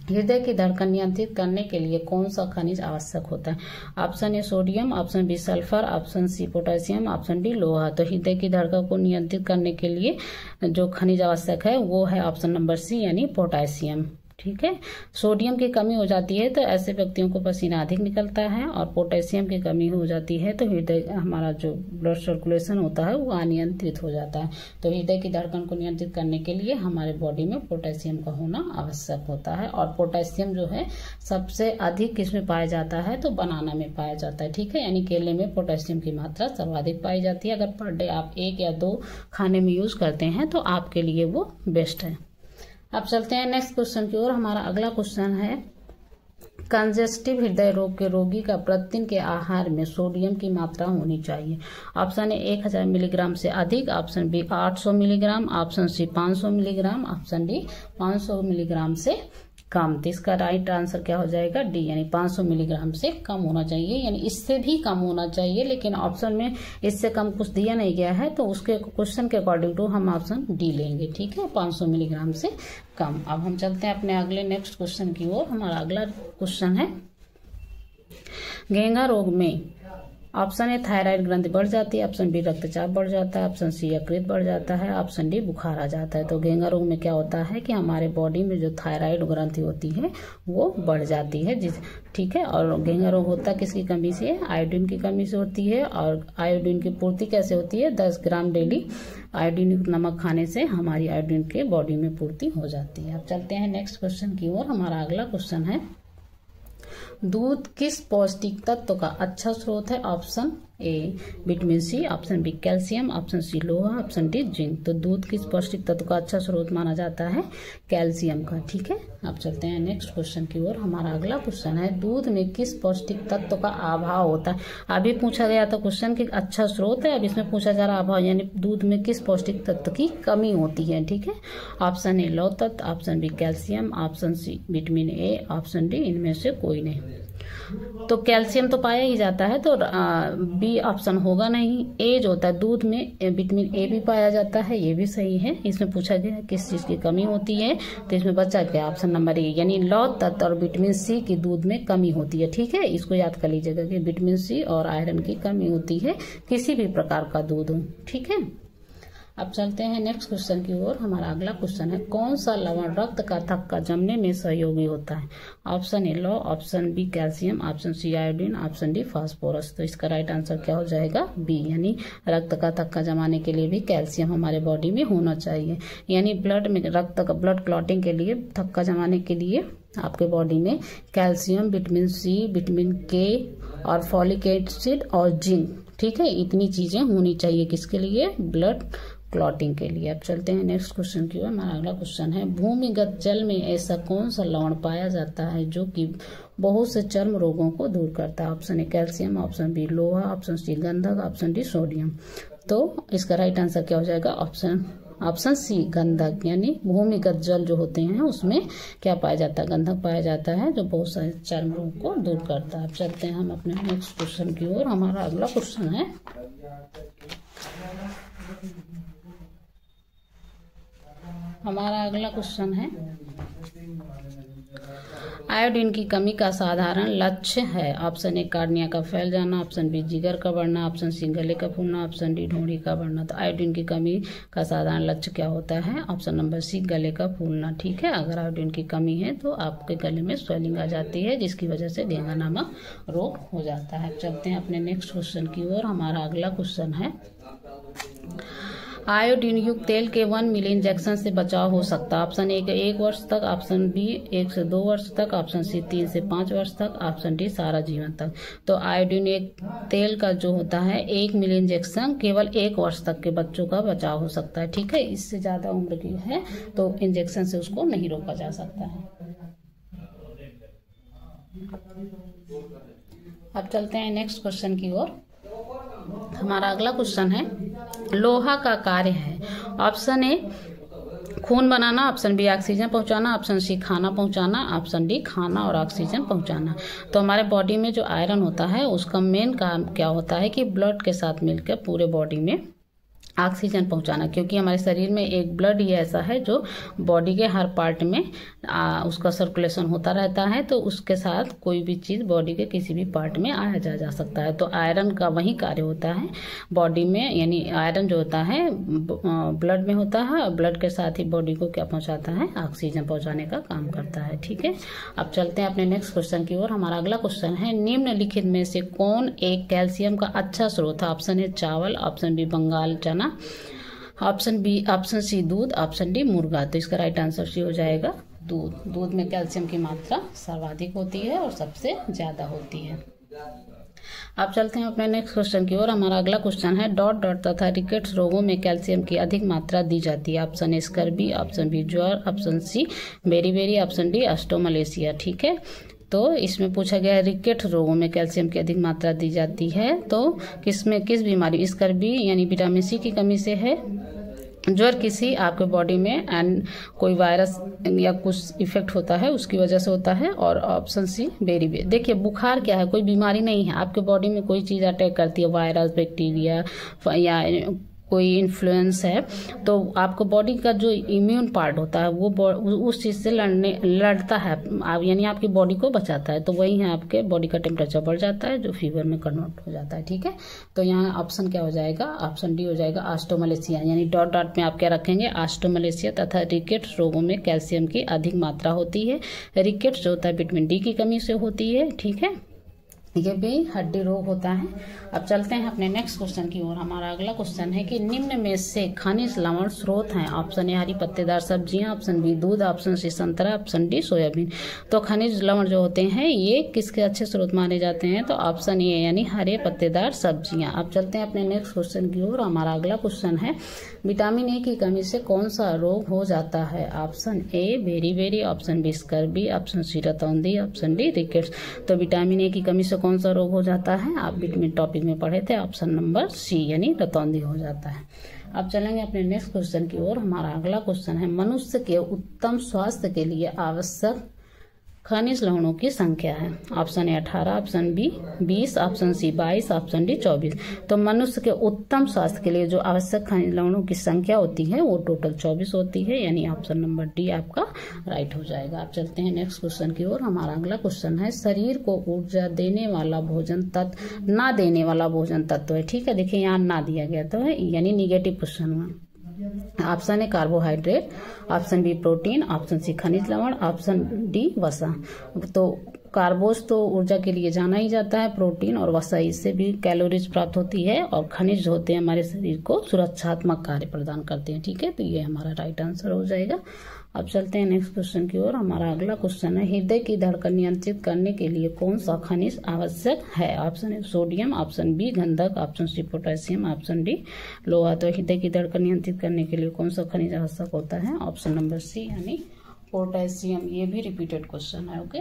हृदय की धड़कन नियंत्रित करने के लिए कौन सा खनिज आवश्यक होता है। ऑप्शन ए sodium, option B sulphur, option सी पोटेशियम, ऑप्शन डी लोहा। तो हृदय की धड़कन को नियंत्रित करने के लिए जो खनिज आवश्यक है वो है ऑप्शन नंबर सी यानी पोटेशियम। ठीक है, सोडियम की कमी हो जाती है तो ऐसे व्यक्तियों को पसीना अधिक निकलता है, और पोटेशियम की कमी हो जाती है तो हृदय हमारा जो ब्लड सर्कुलेशन होता है वो अनियंत्रित हो जाता है। तो हृदय की धड़कन को नियंत्रित करने के लिए हमारे बॉडी में पोटेशियम का होना आवश्यक होता है। और पोटेशियम जो है सबसे अधिक किसमें पाया जाता है, तो बनाना में पाया जाता है। ठीक है, यानी केले में पोटेशियम की मात्रा सर्वाधिक पाई जाती है। अगर पर डे आप 1 या 2 खाने में यूज करते हैं तो आपके लिए वो बेस्ट है। अब चलते हैं नेक्स्ट क्वेश्चन की ओर। हमारा अगला क्वेश्चन है, कंजेस्टिव हृदय रोग के रोगी का प्रतिदिन के आहार में सोडियम की मात्रा होनी चाहिए। ऑप्शन ए 1000 मिलीग्राम से अधिक, option B 800 milligram, option C 500 milligram, option D 500 milligram से कम। तो इसका राइट आंसर क्या हो जाएगा, डी, यानी 500 मिलीग्राम से कम होना चाहिए, यानी इससे भी कम होना चाहिए, लेकिन ऑप्शन में इससे कम कुछ दिया नहीं गया है, तो उसके क्वेश्चन के अकॉर्डिंग टू हम ऑप्शन डी लेंगे। ठीक है, 500 मिलीग्राम से कम। अब हम चलते हैं अपने अगले नेक्स्ट क्वेश्चन की ओर। हमारा अगला क्वेश्चन है, घेंघा रोग में ऑप्शन ए थायराइड ग्रंथि बढ़ जाती है, ऑप्शन बी रक्तचाप बढ़ जाता है, ऑप्शन सी यकृत बढ़ जाता है, ऑप्शन डी बुखार आ जाता है। तो घेंघा रोग में क्या होता है कि हमारे बॉडी में जो थायराइड ग्रंथि होती है वो बढ़ जाती है। ठीक है, और घेंघा रोग होता किसकी कमी से, आयोडीन की कमी से होती है। और आयोडीन की पूर्ति कैसे होती है, 10 ग्राम डेली आयोडीन युक्त नमक खाने से हमारी आयोडीन के बॉडी में पूर्ति हो जाती है। अब चलते हैं नेक्स्ट क्वेश्चन की ओर। हमारा अगला क्वेश्चन है, दूध किस पौष्टिक तत्व का अच्छा स्रोत है। ऑप्शन ए vitamin C, option B calcium, option C लोहा, ऑप्शन डी जिंक। तो दूध किस पौष्टिक तत्व का अच्छा स्रोत माना जाता है, कैल्शियम का। ठीक है, अब चलते हैं नेक्स्ट क्वेश्चन की ओर। हमारा अगला क्वेश्चन है, दूध में किस पौष्टिक तत्व का अभाव होता है। अभी पूछा गया था क्वेश्चन कि अच्छा स्रोत है, अब इसमें पूछा जा रहा अभाव, यानी दूध में किस पौष्टिक तत्व की कमी होती है। ठीक है, ऑप्शन ए लौह तत्व, option B calcium, option C vitamin A, option D इनमें से कोई नहीं। तो कैल्शियम तो पाया ही जाता है, तो बी ऑप्शन होगा नहीं। ए जो होता है दूध में विटामिन ए भी पाया जाता है, ये भी सही है। इसमें पूछा गया है किस चीज की कमी होती है, तो इसमें बचा गया ऑप्शन नंबर ए, यानी लौह तत्व और विटामिन सी की दूध में कमी होती है। ठीक है, इसको याद कर लीजिएगा कि विटामिन सी और आयरन की कमी होती है किसी भी प्रकार का दूध हो। ठीक है, अब चलते हैं नेक्स्ट क्वेश्चन की ओर। हमारा अगला क्वेश्चन है, कौन सा लवण रक्त का थक्का जमने में सहयोगी होता है। ऑप्शन ए लौह, ऑप्शन बी कैल्शियम, ऑप्शन सी आयोडीन, ऑप्शन डी फास्फोरस। तो इसका राइट आंसर क्या हो जाएगा, बी, यानी रक्त का थक्का जमाने के लिए भी कैल्शियम हमारे बॉडी में होना चाहिए। यानी ब्लड में रक्त का ब्लड क्लॉटिंग के लिए, थक्का जमाने के लिए आपके बॉडी में कैल्शियम, विटामिन सी, विटामिन के और फॉलिक एसिड और जिंक, ठीक है, इतनी चीजें होनी चाहिए किसके लिए, ब्लड क्लॉटिंग के लिए। अब चलते हैं नेक्स्ट क्वेश्चन की ओर। हमारा अगला क्वेश्चन है, भूमिगत जल में ऐसा कौन सा लवण पाया जाता है जो कि बहुत से चर्म रोगों को दूर करता है। Option A calcium, option B लोहा, ऑप्शन सी गंधक, ऑप्शन डी सोडियम। तो इसका राइट आंसर क्या हो जाएगा, ऑप्शन सी गंधक, यानी भूमिगत जल जो होते हैं उसमें क्या पाया जाता है, गंधक पाया जाता है, जो बहुत सारे चर्म रोग को दूर करता है। अब चलते हैं हम अपने नेक्स्ट क्वेश्चन की ओर। हमारा अगला क्वेश्चन है, आयोडीन की कमी का साधारण लक्ष्य है। ऑप्शन ए कार्निया का फैल जाना, ऑप्शन बी जिगर का बढ़ना, ऑप्शन सी गले का फूलना, ऑप्शन डी ढूंढी का बढ़ना। तो आयोडीन की कमी का साधारण लक्ष्य क्या होता है, ऑप्शन नंबर सी गले का फूलना। ठीक है, अगर आयोडीन की कमी है तो आपके गले में स्वेलिंग आ जाती है, जिसकी वजह से घेंघा नामक रोग हो जाता है। चलते हैं अपने नेक्स्ट क्वेश्चन की ओर। हमारा अगला क्वेश्चन है, आयोडीन युक्त तेल के 1 मिली इंजेक्शन से बचाव हो सकता है। ऑप्शन ए 1 वर्ष तक, ऑप्शन बी 1 से 2 वर्ष तक, ऑप्शन सी 3 से 5 वर्ष तक, ऑप्शन डी सारा जीवन तक। तो आयोडीन एक तेल का जो होता है 1 मिली इंजेक्शन केवल 1 वर्ष तक के बच्चों का बचाव हो सकता है। ठीक है, इससे ज्यादा उम्र की है तो इंजेक्शन से उसको नहीं रोका जा सकता है। अब चलते हैं नेक्स्ट क्वेश्चन की ओर। हमारा अगला क्वेश्चन है, लोहा का कार्य है। ऑप्शन ए खून बनाना, ऑप्शन बी ऑक्सीजन पहुंचाना, ऑप्शन सी खाना पहुंचाना, ऑप्शन डी खाना और ऑक्सीजन पहुंचाना। तो हमारे बॉडी में जो आयरन होता है उसका मेन काम क्या होता है कि ब्लड के साथ मिलकर पूरे बॉडी में ऑक्सीजन पहुंचाना, क्योंकि हमारे शरीर में एक ब्लड ही ऐसा है जो बॉडी के हर पार्ट में उसका सर्कुलेशन होता रहता है, तो उसके साथ कोई भी चीज बॉडी के किसी भी पार्ट में आया जा सकता है। तो आयरन का वही कार्य होता है बॉडी में, यानी आयरन जो होता है ब्लड में होता है और ब्लड के साथ ही बॉडी को क्या पहुंचाता है, ऑक्सीजन पहुंचाने का काम करता है। ठीक है, अब चलते हैं अपने नेक्स्ट क्वेश्चन की ओर। हमारा अगला क्वेश्चन है, निम्नलिखित में से कौन एक कैल्शियम का अच्छा स्रोत है। ऑप्शन ए चावल, ऑप्शन बी बंगाल चना, ऑप्शन बी, ऑप्शन सी दूध, ऑप्शन डी मुर्गा। तो इसका राइट आंसर सी हो जाएगा दूध। दूध में कैल्शियम की मात्रा सर्वाधिक होती है और सबसे ज्यादा होती है। अब चलते हैं अपने नेक्स्ट क्वेश्चन की ओर। हमारा अगला क्वेश्चन है डॉट डॉट तथा रिकेट्स रोगों में कैल्शियम की अधिक मात्रा दी जाती है। ऑप्शन ए स्कर्वी, ऑप्शन बी ज्वर, option c beri, option d osteomalacia. ठीक है, तो इसमें पूछा गया है रिकेट रोगों में कैल्शियम की अधिक मात्रा दी जाती है, तो किस बीमारी, स्कर्वी यानी विटामिन सी की कमी से है, ज्वर किसी आपके बॉडी में एंड कोई वायरस या कुछ इफेक्ट होता है उसकी वजह से होता है, और ऑप्शन सी बेरी। देखिए बुखार क्या है, कोई बीमारी नहीं है, आपके बॉडी में कोई चीज़ अटैक करती है, वायरस, बैक्टीरिया या कोई इन्फ्लुएंस है, तो आपको बॉडी का जो इम्यून पार्ट होता है वो उस चीज़ से लड़ता है, यानी आपकी बॉडी को बचाता है, तो वही है आपके बॉडी का टेम्परेचर बढ़ जाता है जो फीवर में कन्वर्ट हो जाता है। ठीक है, तो यहाँ ऑप्शन क्या हो जाएगा, ऑप्शन डी हो जाएगा ऑस्टोमलेशिया, यानी डॉट डॉट में आप क्या रखेंगे, ऑस्टोमलेशिया तथा रिकेट्स रोगों में कैल्शियम की अधिक मात्रा होती है। रिकेट्स जो होता है विटामिन डी की कमी से होती है। ठीक है, ये भी हड्डी रोग होता है। अब चलते हैं अपने नेक्स्ट क्वेश्चन की ओर। हमारा अगला क्वेश्चन है कि निम्न में से खनिज लवण स्रोत हैं। ऑप्शन ए हरी पत्तेदार सब्जियां, ऑप्शन बी दूध, ऑप्शन सी संतरा, ऑप्शन डी सोयाबीन। तो खनिज लवण जो होते हैं ये किसके अच्छे स्रोत माने जाते हैं, तो ऑप्शन ए यानी हरे पत्तेदार सब्जियां। अब चलते हैं अपने नेक्स्ट क्वेश्चन की ओर। हमारा अगला क्वेश्चन है विटामिन ए की कमी से कौन सा रोग हो जाता है। Option a beri, option b scurvy, option c रतौंधी, ऑप्शन डी रिकेट्स। तो विटामिन ए की कमी से कौन सा रोग हो जाता है, आप विटामिन टॉपिक में पढ़े थे, ऑप्शन नंबर सी यानी रतौंधी हो जाता है। अब चलेंगे अपने नेक्स्ट क्वेश्चन की ओर। हमारा अगला क्वेश्चन है मनुष्य के उत्तम स्वास्थ्य के लिए आवश्यक खनिज लवणों की संख्या है। Option A 18, option B 20, option C 22, option D 24। तो मनुष्य के उत्तम स्वास्थ्य के लिए जो आवश्यक खनिज लवणों की संख्या होती है वो टोटल 24 होती है, यानी ऑप्शन नंबर डी आपका राइट हो जाएगा। आप चलते हैं नेक्स्ट क्वेश्चन की ओर। हमारा अगला क्वेश्चन है शरीर को ऊर्जा देने वाला भोजन तत्व ना देने वाला भोजन तत्व है। ठीक है, देखिए यहाँ ना दिया गया तो है, यानी निगेटिव क्वेश्चन हुआ। Option A carbohydrate, option B protein, option C खनिज लवण, ऑप्शन डी वसा। तो कार्बोज तो ऊर्जा के लिए जाना ही जाता है, प्रोटीन और वसा इससे भी कैलोरीज प्राप्त होती है, और खनिज होते हैं हमारे शरीर को सुरक्षात्मक कार्य प्रदान करते हैं। ठीक है, तो ये हमारा राइट आंसर हो जाएगा। अब चलते हैं नेक्स्ट क्वेश्चन की ओर। हमारा अगला क्वेश्चन है हृदय की धड़कन नियंत्रित करने के लिए कौन सा खनिज आवश्यक है। ऑप्शन ए सोडियम, ऑप्शन बी गंधक, ऑप्शन सी पोटेशियम, ऑप्शन डी लोहा। तो हृदय की धड़कन नियंत्रित करने के लिए कौन सा खनिज आवश्यक होता है, ऑप्शन नंबर सी यानी पोटेशियम। ये भी रिपीटेड क्वेश्चन है। ओके,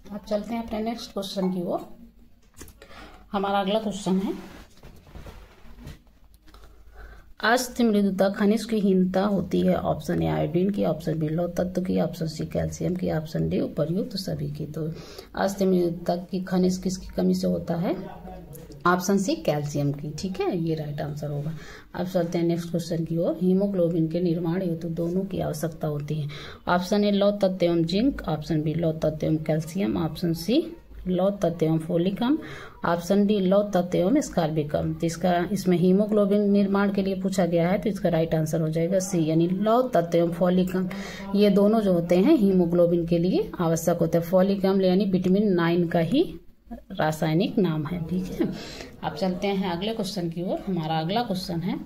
अब चलते हैं अपने नेक्स्ट क्वेश्चन की ओर। हमारा अगला क्वेश्चन है अस्थि मृदुता खनिज की हीनता होती है। ऑप्शन ए आयोडीन की, ऑप्शन बी लौह तत्व की, ऑप्शन सी कैल्शियम की, ऑप्शन डी उपर्युक्त सभी की। तो अस्थि मृदुता की खनिज किसकी कमी से होता है, ऑप्शन सी कैल्शियम की। ठीक है, ये राइट आंसर होगा। अब चलते हैं नेक्स्ट क्वेश्चन की ओर। हीमोग्लोबिन के निर्माण हेतु दोनों की आवश्यकता होती है। ऑप्शन ए लौह तत्व एवं जिंक, ऑप्शन बी लौह तत्व एवं कैल्शियम, ऑप्शन सी लौह तत्व एवं फोलिकम, ऑप्शन डी लौह तत्व एवं स्कार्बिकम। तो इसमें हीमोग्लोबिन निर्माण के लिए पूछा गया है, तो इसका राइट आंसर हो जाएगा सी यानी लौह तत्व एवं फोलिकम। ये दोनों जो होते हैं हीमोग्लोबिन के लिए आवश्यक होते हैं। फोलिकम यानी विटामिन 9 का ही रासायनिक नाम है। ठीक है, अब चलते हैं अगले क्वेश्चन की ओर। हमारा अगला क्वेश्चन है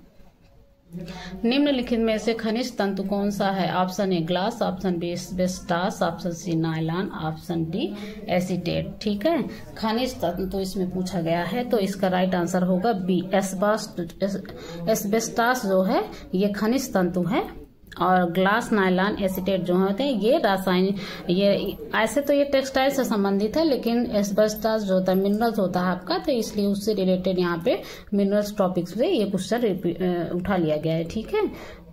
निम्नलिखित में से खनिज तंतु कौन सा है। Option a glass, option b asbestos, option c nylon, option d acetate. ठीक है, खनिज तंतु इसमें पूछा गया है, तो इसका राइट आंसर होगा बी एस्बेस्टास जो है ये खनिज तंतु है, और ग्लास, नायलॉन, एसीटेट जो होते हैं ये रासायनिक, ये ऐसे तो ये टेक्सटाइल से संबंधित है, लेकिन एस्बेस्टास जो होता है मिनरल्स होता है आपका, तो इसलिए उससे रिलेटेड यहाँ पे मिनरल्स टॉपिक से ये क्वेश्चन उठा लिया गया है। ठीक है,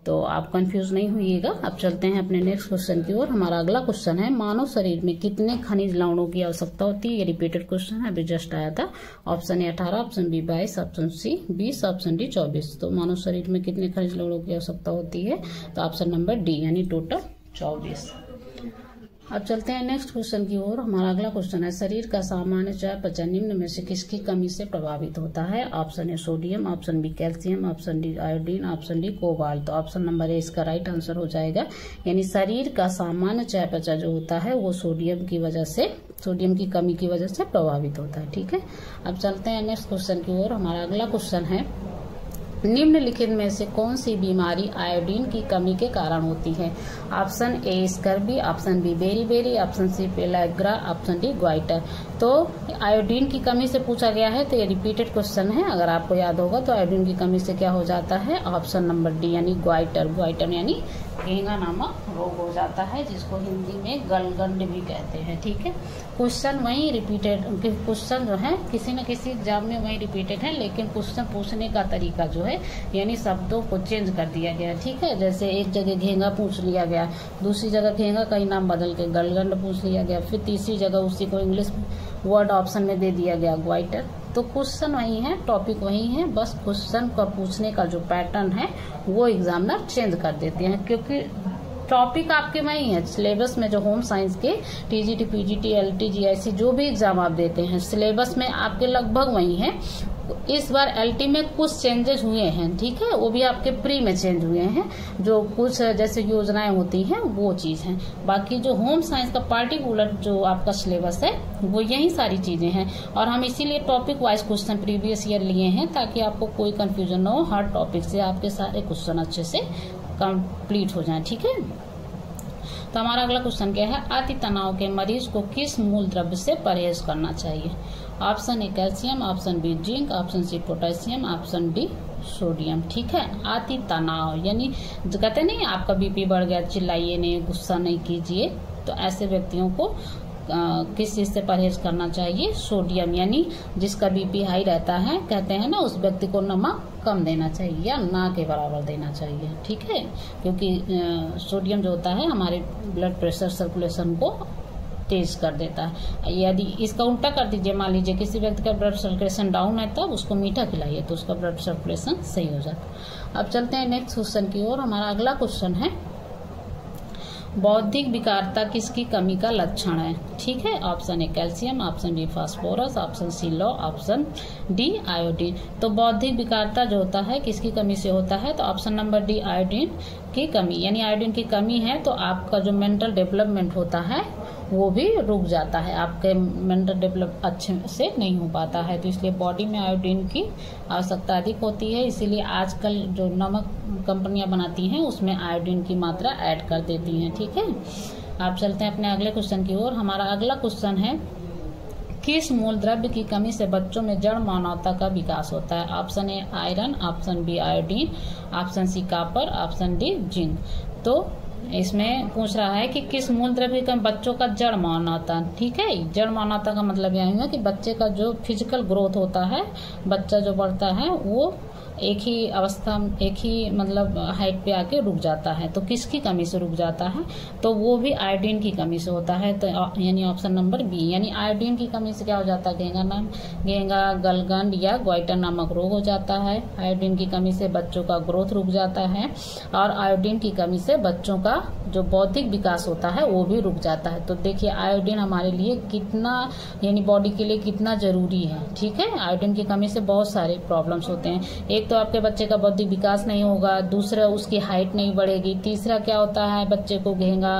तो आप कंफ्यूज नहीं होइएगा। अब चलते हैं अपने नेक्स्ट क्वेश्चन की ओर। हमारा अगला क्वेश्चन है मानव शरीर में कितने खनिज लवणों की आवश्यकता होती है। ये रिपीटेड क्वेश्चन है, अभी जस्ट आया था। Option A 18, option B 22, option C 20, option D 24। तो मानव शरीर में कितने खनिज लवणों की आवश्यकता होती है, तो ऑप्शन नंबर डी यानी टोटल 24। अब चलते हैं नेक्स्ट क्वेश्चन की ओर। हमारा अगला क्वेश्चन है शरीर का सामान्य चयापचय निम्न में से किसकी कमी से प्रभावित होता है। ऑप्शन ए sodium, option B calcium, option D iodine, option D cobalt. तो ऑप्शन नंबर ए इसका राइट आंसर हो जाएगा, यानी शरीर का सामान्य चयापचय जो होता है वो सोडियम की कमी की वजह से प्रभावित होता है। ठीक है, अब चलते हैं नेक्स्ट क्वेश्चन की ओर। हमारा अगला क्वेश्चन है निम्नलिखित में से कौन सी बीमारी आयोडीन की कमी के कारण होती है? ऑप्शन ए scurvy, option B beri, option C pellagra, option D goitre. तो आयोडीन की कमी से पूछा गया है, तो ये रिपीटेड क्वेश्चन है। अगर आपको याद होगा तो आयोडीन की कमी से क्या हो जाता है? ऑप्शन नंबर डी यानी ग्वाइटर यानी घेंगा नामक रोग हो जाता है, जिसको हिंदी में गलगंड भी कहते हैं। ठीक है, क्वेश्चन वही रिपीटेड, क्वेश्चन जो है किसी न किसी एग्जाम में वही रिपीटेड है, लेकिन क्वेश्चन पूछने का तरीका जो है यानी शब्दों को चेंज कर दिया गया। ठीक है, जैसे एक जगह घेंगा पूछ लिया गया, दूसरी जगह घेंगा का ही नाम बदल के गलगंड पूछ लिया गया, फिर तीसरी जगह उसी को इंग्लिश वर्ड ऑप्शन में दे दिया गया ग्वाइटर। तो क्वेश्चन वही है, टॉपिक वही है, बस क्वेश्चन का पूछने का जो पैटर्न है वो एग्जामिनर चेंज कर देते हैं, क्योंकि टॉपिक आपके वही है। सिलेबस में जो होम साइंस के टीजीटी, पीजीटी, एलटी, जीआईसी जो भी एग्जाम आप देते हैं सिलेबस में आपके लगभग वही है। इस बार एलटी में कुछ चेंजेस हुए हैं, ठीक है, वो भी आपके प्री में चेंज हुए हैं, जो कुछ जैसे योजनाएं होती हैं वो चीज है। बाकी जो होम साइंस का पार्टिकुलर जो आपका सिलेबस है वो यही सारी चीजें हैं, और हम इसीलिए topic wise question previous year लिए हैं ताकि आपको कोई कंफ्यूजन न हो। हर टॉपिक से आपके सारे क्वेश्चन अच्छे से कंप्लीट हो जाएं। ठीक है, तो हमारा अगला क्वेश्चन क्या है? अति तनाव के मरीज को किस मूल द्रव्य से परहेज करना चाहिए? Option A calcium, option B zinc, option C potassium, option D sodium. ठीक है, अति तनाव यानी जो कहते नहीं आपका बीपी बढ़ गया, चिल्लाइए नहीं, गुस्सा नहीं कीजिए, तो ऐसे व्यक्तियों को किस चीज से परहेज करना चाहिए? सोडियम, यानी जिसका बीपी हाई रहता है, कहते हैं ना उस व्यक्ति को नमक कम देना चाहिए या ना के बराबर देना चाहिए। ठीक है, क्योंकि सोडियम जो होता है हमारे ब्लड प्रेशर सर्कुलेशन को तेज कर देता है। यदि इसका उल्टा कर दीजिए, मान लीजिए किसी व्यक्ति का ब्लड सर्कुलेशन डाउन है, तब उसको मीठा खिलाइए तो उसका ब्लड सर्कुलेशन सही हो जाता है। अब चलते हैं नेक्स्ट क्वेश्चन की ओर। हमारा अगला क्वेश्चन है बौद्धिक विकारता किसकी कमी का लक्षण है? ठीक है, option A calcium, option B phosphorus, option C लौ, ऑप्शन डी आयोडीन। तो बौद्धिक विकारता जो होता है किसकी कमी से होता है? तो ऑप्शन नंबर डी आयोडीन की कमी, यानी आयोडीन की कमी है तो आपका जो मेंटल डेवलपमेंट होता है वो भी रुक जाता है, आपके मेंटल डेवलप अच्छे से नहीं हो पाता है, तो इसलिए बॉडी में आयोडीन की आवश्यकता अधिक होती है। इसीलिए आजकल जो नमक कंपनियां बनाती हैं उसमें आयोडीन की मात्रा ऐड कर देती हैं। ठीक है, आप चलते हैं अपने अगले क्वेश्चन की ओर। हमारा अगला क्वेश्चन है किस मूल द्रव्य की कमी से बच्चों में जड़ मानवता का विकास होता है? Option A iron, option B iodine, option C copper, option D zinc. तो इसमें पूछ रहा है कि किस मूल द्रव्य का बच्चों का जड़ मानवता। ठीक है, जड़ मानवता का मतलब यह है कि बच्चे का जो फिजिकल ग्रोथ होता है, बच्चा जो बढ़ता है वो एक ही अवस्था, एक ही मतलब हाइट पे आके रुक जाता है। तो किसकी कमी से रुक जाता है? तो वो भी आयोडीन की कमी से होता है, तो यानी ऑप्शन नंबर बी, यानी आयोडीन की कमी से क्या हो जाता है? घेंगा, गलगंड या ग्वाइटर नामक रोग हो जाता है। आयोडीन की कमी से बच्चों का ग्रोथ रुक जाता है, और आयोडीन की कमी से बच्चों का जो बौद्धिक विकास होता है वो भी रुक जाता है। तो देखिए आयोडीन हमारे लिए कितना, यानी बॉडी के लिए कितना जरूरी है। ठीक है, आयोडीन की कमी से बहुत सारे प्रॉब्लम्स होते हैं। एक तो आपके बच्चे का बौद्धिक विकास नहीं होगा, दूसरा उसकी हाइट नहीं बढ़ेगी, तीसरा क्या होता है बच्चे को घेंगा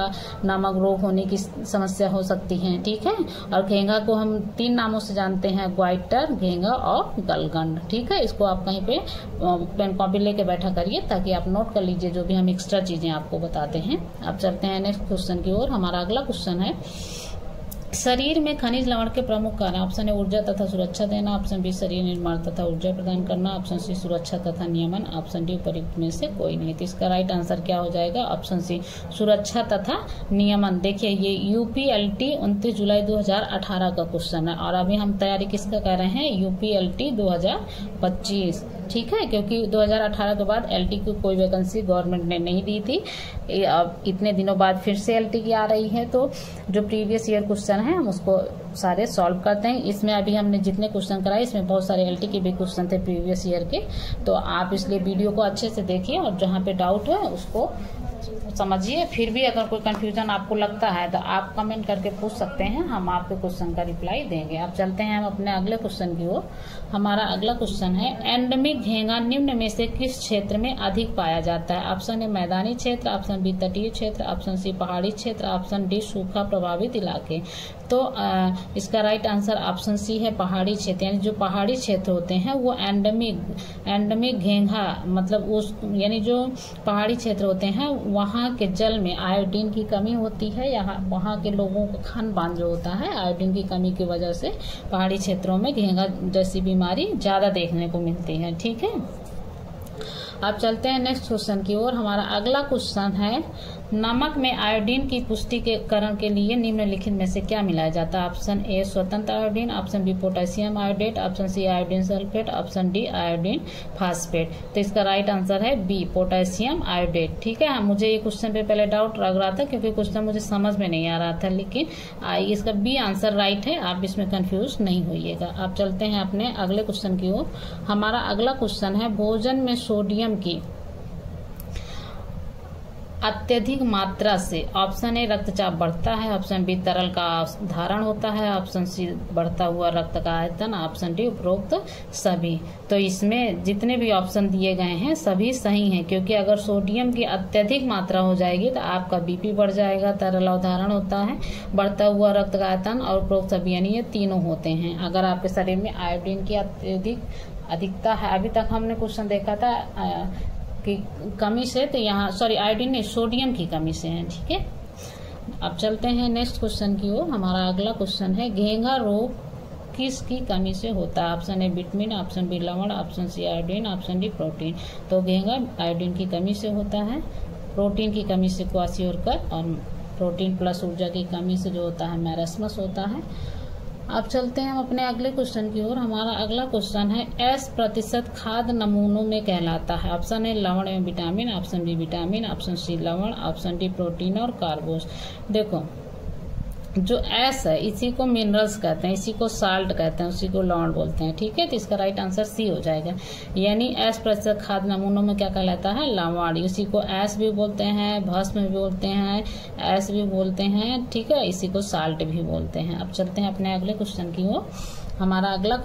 नामक रोग होने की समस्या हो सकती है। ठीक है, और घेंगा को हम 3 नामों से जानते हैं, ग्वाइटर, घेंगा और गलगंड। ठीक है, इसको आप कहीं पे पेन कॉपी लेके बैठा करिए ताकि आप नोट कर लीजिए जो भी हम एक्स्ट्रा चीजें आपको बताते हैं। अब चलते हैं नेक्स्ट क्वेश्चन की ओर। हमारा अगला क्वेश्चन है शरीर में खनिज लवण के प्रमुख कारण। ऑप्शन ए ऊर्जा तथा सुरक्षा देना, ऑप्शन बी शरीर निर्माण तथा ऊर्जा प्रदान करना, ऑप्शन सी सुरक्षा तथा नियमन, ऑप्शन डी उपयुक्त में से कोई नहीं। तो इसका राइट आंसर क्या हो जाएगा? ऑप्शन सी सुरक्षा तथा नियमन। देखिए ये यूपीएलटी 29 जुलाई 2018 का क्वेश्चन है, और अभी हम तैयारी किसका कर रहे हैं? यूपीएलटी 2025। ठीक है, क्योंकि 2018 के बाद एलटी की कोई वैकेंसी गवर्नमेंट ने नहीं दी थी, अब इतने दिनों बाद फिर से एलटी की आ रही है, तो जो प्रीवियस ईयर क्वेश्चन है हम उसको सारे सॉल्व करते हैं। इसमें अभी हमने जितने क्वेश्चन कराए इसमें बहुत सारे एलटी के भी क्वेश्चन थे प्रीवियस ईयर के, तो आप इसलिए वीडियो को अच्छे से देखिए और जहाँ पे डाउट है उसको समझिए। फिर भी अगर कोई कंफ्यूजन आपको लगता है तो आप कमेंट करके पूछ सकते हैं, हम आपके क्वेश्चन का रिप्लाई देंगे। अब चलते हैं हम अपने अगले क्वेश्चन की ओर। हमारा अगला क्वेश्चन है एंडेमिक घेंगा निम्न में से किस क्षेत्र में अधिक पाया जाता है? ऑप्शन ए मैदानी क्षेत्र, ऑप्शन बी तटीय क्षेत्र, ऑप्शन सी पहाड़ी क्षेत्र, ऑप्शन डी सूखा प्रभावित इलाके। तो इसका राइट आंसर ऑप्शन सी है पहाड़ी क्षेत्र। यानी जो पहाड़ी क्षेत्र होते हैं वो एंडेमिक घेंघा मतलब उस यानी जो पहाड़ी क्षेत्र होते हैं वहाँ के जल में आयोडीन की कमी होती है। यहाँ वहाँ के लोगों का खान पान जो होता है आयोडीन की कमी की वजह से पहाड़ी क्षेत्रों में घेंघा जैसी बीमारी ज्यादा देखने को मिलती है। ठीक है, अब चलते हैं नेक्स्ट क्वेश्चन की ओर। हमारा अगला क्वेश्चन है नमक में आयोडीन की पुष्टिकरण के लिए निम्नलिखित में से क्या मिलाया जाता है? ऑप्शन ए स्वतंत्र iodine, option B potassium iodate, option सी iodine sulphate, option D iodine phosphate. तो इसका राइट आंसर है बी पोटेशियम आयोडेट। ठीक है, मुझे ये क्वेश्चन पे पहले डाउट लग रहा था क्योंकि क्वेश्चन मुझे समझ में नहीं आ रहा था, लेकिन इसका बी आंसर राइट है, आप इसमें कंफ्यूज नहीं होइएगा। आप चलते हैं अपने अगले क्वेश्चन की ओर। हमारा अगला क्वेश्चन है भोजन में सोडियम की अत्यधिक मात्रा से ऑप्शन ए रक्तचाप बढ़ता है, ऑप्शन बी तरल का धारण होता है, ऑप्शन सी बढ़ता हुआ रक्त का आयतन, ऑप्शन डी उपरोक्त सभी। तो इसमें जितने भी ऑप्शन दिए गए हैं सभी सही हैं, क्योंकि अगर सोडियम की अत्यधिक मात्रा हो जाएगी तो आपका बीपी बढ़ जाएगा, तरल अवधारण होता है, बढ़ता हुआ रक्त का आयतन और उपरोक्त सभी, यानी ये तीनों होते हैं। अगर आपके शरीर में आयोडीन की अधिकता है, अभी तक हमने क्वेश्चन देखा था की कमी से, तो यहाँ सॉरी आयोडीन नहीं सोडियम की कमी से है। ठीक है, अब चलते हैं नेक्स्ट क्वेश्चन की ओर। हमारा अगला क्वेश्चन है घेंघा रोग किसकी कमी से होता है? ऑप्शन ए विटामिन, ऑप्शन बी लवण, ऑप्शन सी आयोडीन, ऑप्शन डी प्रोटीन। तो घेंघा आयोडीन की कमी से होता है, प्रोटीन की कमी से क्वासियोरकर, और प्रोटीन प्लस ऊर्जा की कमी से जो होता है मैरास्मस होता है। अब चलते हैं हम अपने अगले क्वेश्चन की ओर। हमारा अगला क्वेश्चन है S% खाद्य नमूनों में कहलाता है? ऑप्शन ए लवण एवं vitamin, option B vitamin, option C लवण, ऑप्शन डी प्रोटीन और कार्बोस। देखो जो S है इसी को मिनरल्स कहते हैं, इसी को साल्ट कहते हैं, उसी को लवण बोलते हैं। ठीक है, तो इसका राइट आंसर सी हो जाएगा। यानी S% खाद्य नमूनों में क्या कहलाता है? लवण। इसी को S भी बोलते हैं, भस्म भी बोलते हैं, S भी बोलते हैं। ठीक है, इसी को साल्ट भी बोलते हैं। अब चलते हैं अपने अगले क्वेश्चन की ओर। हमारा अगला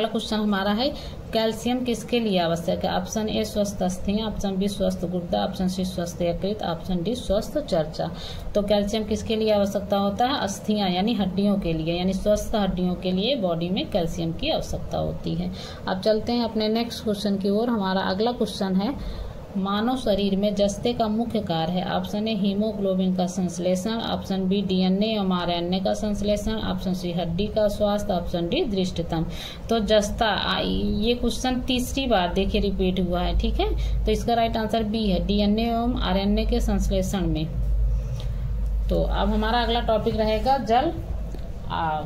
क्वेश्चन हमारा है कैल्शियम किसके लिए आवश्यक है? ऑप्शन ए स्वस्थ अस्थियां, ऑप्शन बी स्वस्थ गुर्दा, ऑप्शन सी स्वस्थ यकृत, ऑप्शन डी स्वस्थ चर्चा। तो कैल्शियम किसके लिए आवश्यकता होता है? अस्थियां यानी हड्डियों के लिए, यानी स्वस्थ हड्डियों के लिए बॉडी में कैल्शियम की आवश्यकता होती है। अब चलते हैं अपने नेक्स्ट क्वेश्चन की ओर। हमारा अगला क्वेश्चन है मानव शरीर में जस्ते का मुख्य कार्य है? ऑप्शन ए हीमोग्लोबिन का संश्लेषण, ऑप्शन बी डीएनए एवं आरएनए का संश्लेषण, ऑप्शन सी हड्डी का स्वास्थ्य, ऑप्शन डी दृष्टितंत्र। तो जस्ता ये क्वेश्चन तीसरी बार देखिए रिपीट हुआ है। ठीक है, तो इसका राइट आंसर बी है डीएनए एवं आरएनए के संश्लेषण में। तो अब हमारा अगला टॉपिक रहेगा जल।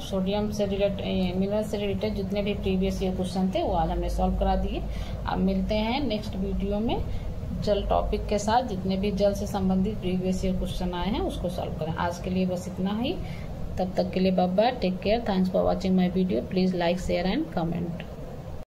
सोडियम से रिलेटेड मिनरल से रिलेटेड जितने भी प्रीवियस ईयर क्वेश्चन थे वो आज हमने सॉल्व करा दिए। अब मिलते हैं नेक्स्ट वीडियो में जल टॉपिक के साथ, जितने भी जल से संबंधित प्रीवियस ईयर क्वेश्चन आए हैं उसको सॉल्व करें। आज के लिए बस इतना ही, तब तक के लिए bye bye, take care, thanks for watching my video, please like share and comment.